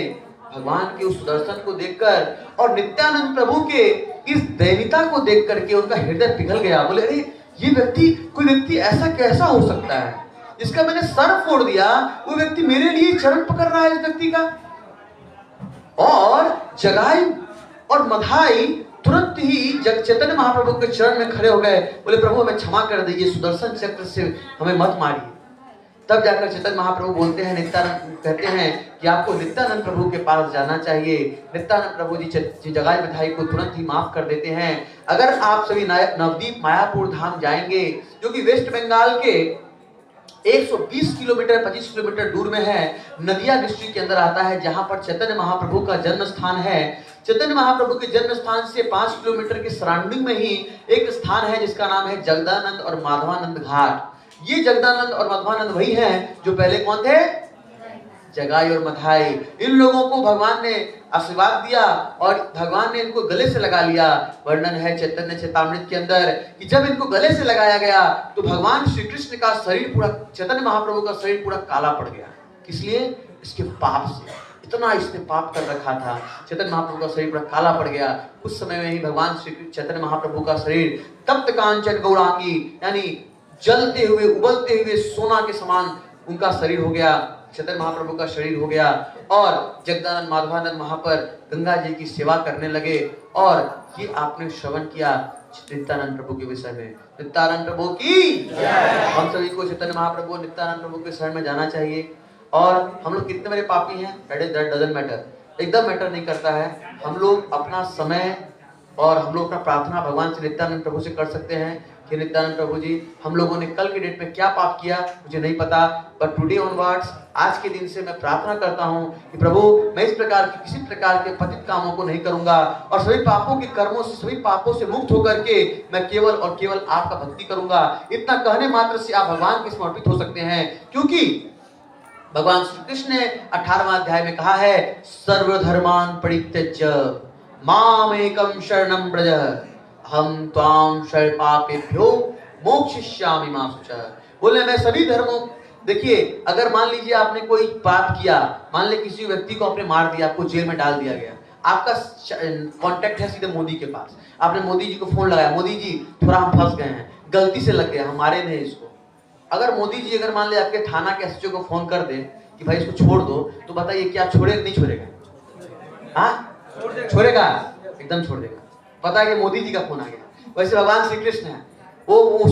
भगवान के उस सुदर्शन को देखकर और नित्यानंद प्रभु के इस दैनिता को देख करके उनका हृदय पिघल गया। बोले, अरे ये व्यक्ति, कोई व्यक्ति ऐसा कैसा हो सकता है, इसका मैंने सर फोड़ दिया, वो व्यक्ति मेरे लिए चरण पकड़ रहा है इस व्यक्ति का। और जगाई और मधाई तुरंत ही चैतन्य महाप्रभु के चरण में खड़े हो गए। बोले, प्रभु हमें क्षमा कर दीजिए, सुदर्शन चक्र से हमें मत मारिए। तब जाकर चैतन्य महाप्रभु बोलते हैं, नित्यानंद कहते हैं कि आपको नित्यानंद प्रभु के पास जाना चाहिए। नित्यानंद प्रभु जी जगाई मधाई को तुरंत ही माफ कर देते हैं। अगर आप सभी नवदीप मायापुर धाम जाएंगे, जो कि वेस्ट बंगाल के 120 किलोमीटर 25 किलोमीटर दूर में है, नदिया डिस्ट्रिक्ट के अंदर आता है, जहां पर चैतन्य महाप्रभु का जन्म स्थान है। चैतन्य महाप्रभु के जन्म स्थान से 5 किलोमीटर के सराउंडिंग में ही एक स्थान है जिसका नाम है जगदानंद और माधवानंद घाट। ये जगदानंद और माधवानंद वही हैं जो पहले कौन थे? जगाई और मधाई। इन लोगों को भगवान ने आशीर्वाद दिया और भगवान ने इनको गले से लगा लिया। वर्णन है चैतन्य चैतामृत के अंदर कि जब इनको गले से लगाया गया तो भगवान श्री कृष्ण का शरीर पूरा, चैतन्य महाप्रभु का शरीर पूरा काला पड़ गया। किस लिए? इसके पाप से। इतना इसने पाप कर रखा था, चैतन्य महाप्रभु का शरीर पूरा काला पड़ गया। उस समय में ही भगवान श्री चैतन्य महाप्रभु का शरीर तप्त कांचन गौरांगी, यानी जलते हुए उबलते हुए सोना के समान उनका शरीर हो गया, चैतन्य महाप्रभु का शरीर हो गया। और जगदानंद माधवानंद वहां पर गंगा जी की सेवा करने लगे। और ये आपने श्रवण किया नित्यानंद प्रभु के विषय में। नित्यानंद प्रभु की हम सभी को चैतन्य महाप्रभु नित्यानंद प्रभु के शरण में जाना चाहिए। और हम लोग कितने बड़े पापी हैं, दैट डजंट मैटर, एकदम मैटर नहीं करता है। हम लोग अपना समय और हम लोग अपना प्रार्थना भगवान से नित्यानंद प्रभु से कर सकते हैं कि नित्यानंद प्रभु जी, हम लोगों ने कल के डेट में क्या पाप किया मुझे नहीं पता, बट टुडे ऑनवर्ड्स, आज के दिन से मैं प्रार्थना करता हूं कि प्रभु मैं इस प्रकार के किसी प्रकार के पतित कामों को नहीं करूंगा और सभी पापों के कर्मों से, सभी पापों से मुक्त होकर के मैं केवल और केवल आपका भक्ति करूंगा। इतना कहने मात्र से आप भगवान के समर्पित हो सकते हैं, क्योंकि भगवान श्री कृष्ण ने 18वां अध्याय में कहा है, सर्वधर्मान परित्यज्य माम एकम शरणम व्रज हम त्वाम शरणपापेभ्यो मोक्षयिष्यामि मा शुचः। बोले मैं सभी धर्मों, देखिए अगर मान लीजिए आपने कोई पाप किया, मान ले किसी व्यक्ति को आपने मार दिया, आपको जेल में डाल दिया गया, आपका कांटेक्ट है सीधे मोदी के पास, आपने मोदी जी को फोन लगाया, मोदी जी थोड़ा हम फंस गए हैं, गलती से लग गया, हमारे नहीं इसको। अगर मोदी जी अगर मान ले आपके थाना के एसएचओ को फोन कर दे कि भाई इसको छोड़ दो, तो बताइए क्या छोड़ेगा नहीं छोड़ेगा? हाँ छोड़ेगा, एकदम छोड़ देगा। पता है कि मोदी जी का फोन आ गया, वैसे भगवान श्री कृष्ण है, वो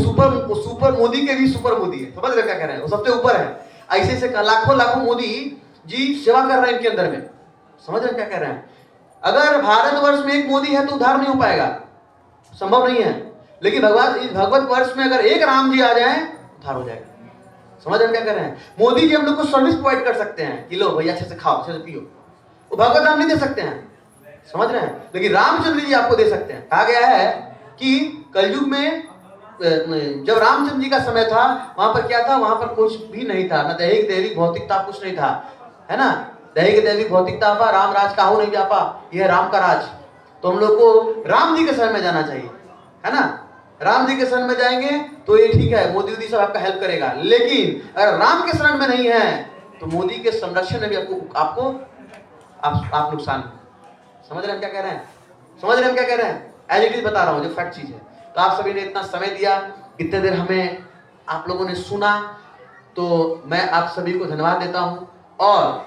सुपर मोदी के भी सुपर मोदी है। समझ रहे क्या कह रहे हैं? वो सबसे ऊपर है। ऐसे ऐसे लाखों लाखों मोदी जी सेवा कर रहे हैं इनके अंदर में। समझ रहे क्या कह रहे हैं? अगर भारतवर्ष में एक मोदी है तो उद्धार नहीं हो पाएगा, संभव नहीं है। लेकिन भगवत वर्ष में अगर एक राम जी आ जाए उद्धार हो जाएगा। समझ रहे क्या कह रहे हैं? मोदी जी हम लोग को सर्विस प्रोवाइड कर सकते हैं कि लो भैया अच्छे से खाओ, अच्छे से पियो, वो भगवत राम नहीं दे सकते हैं। समझ रहे हैं? लेकिन रामचंद्र जी आपको दे सकते हैं। कहा गया है कि कलयुग में जब रामचंद्र जी का समय था, वहां पर क्या था? वहां पर कुछ भी नहीं था, न दैहिक दैविक भौतिकता, कुछ नहीं था, है ना। दैहिक दैविक भौतिकता पा राम राज का हो नहीं जा पा, यह राम का राज। तो हम लोग को राम जी के शरण में जाना चाहिए, है ना। राम जी के शरण में जाएंगे तो ये ठीक है, मोदी सब आपका हेल्प करेगा। लेकिन अगर राम के शरण में नहीं है तो मोदी के संरक्षण में भी आपको आप नुकसान। समझ रहे हैं क्या कह रहे हैं? समझ रहे हैं क्या कह रहे हैं? एज इट इज बता रहा हूं, जो फैक्ट चीज है। तो आप सभी ने इतना समय दिया, इतने देर हमें आप लोगों ने सुना, तो मैं आप सभी को धन्यवाद देता हूं। और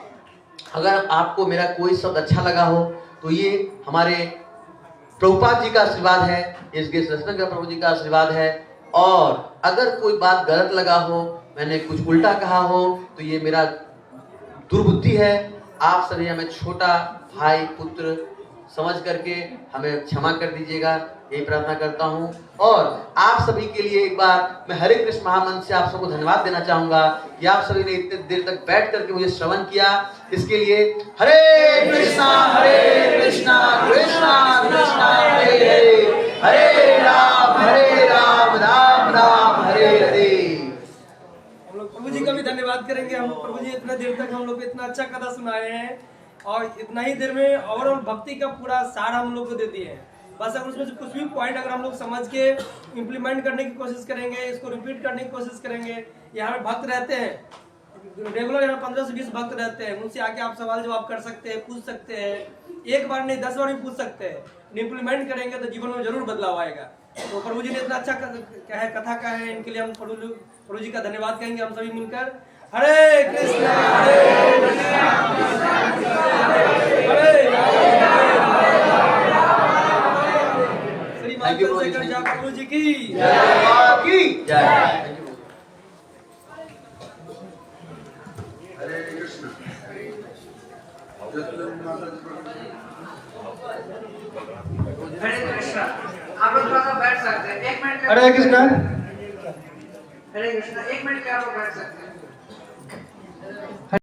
अगर आपको मेरा कोई शब्द अच्छा लगा हो तो ये हमारे प्रभुपाद जी का आशीर्वाद है, इस सत्संग प्रभु जी का आशीर्वाद है। और अगर कोई बात गलत लगा हो, मैंने कुछ उल्टा कहा हो, तो ये मेरा दुर्बुद्धि है। आप सभी हमें छोटा भाई पुत्र समझ करके हमें क्षमा कर दीजिएगा, यही प्रार्थना करता हूं। और आप सभी के लिए एक बार मैं हरे कृष्ण महामंत्र से आप सबको धन्यवाद देना चाहूंगा कि आप सभी ने इतने देर तक बैठ करके मुझे श्रवण किया। इसके लिए हरे कृष्णा कृष्णा कृष्णा हरे हरे, हरे राम राम राम हरे हरे। हम लोग प्रभु जी का भी धन्यवाद करेंगे। हम लोग प्रभु जी इतना देर तक हम लोग को इतना अच्छा कथा सुनाए हैं और इतना ही देर में ओवरऑल भक्ति का पूरा सार हम लोग को दे दिए हैं। बस अगर उसमें से कुछ भी पॉइंट अगर हम लोग समझ के इम्प्लीमेंट करने की कोशिश करेंगे, इसको रिपीट करने की कोशिश करेंगे। यहाँ पे भक्त रहते हैं, रेगुलर यहाँ 15 से 20 भक्त रहते हैं, उनसे आके आप सवाल जवाब कर सकते हैं, पूछ सकते हैं। एक बार नहीं 10 बार भी पूछ सकते हैं। इम्प्लीमेंट करेंगे तो जीवन में जरूर बदलाव आएगा। तो प्रभु जी ने इतना अच्छा कथा का है, इनके लिए हम प्रभु जी का धन्यवाद कहेंगे हम सभी मिलकर। हरे कृष्ण हरे कृष्ण हरे श्रीमान चंद्रशेखर झा प्रभु जी की जय। हरे कृष्ण। हरे कृष्णा। आप लोग थोड़ा सा बैठ सकते हैं, 1 मिनट। हरे कृष्ण। हरे कृष्णा, 1 मिनट के आप लोग बैठ सकते हैं।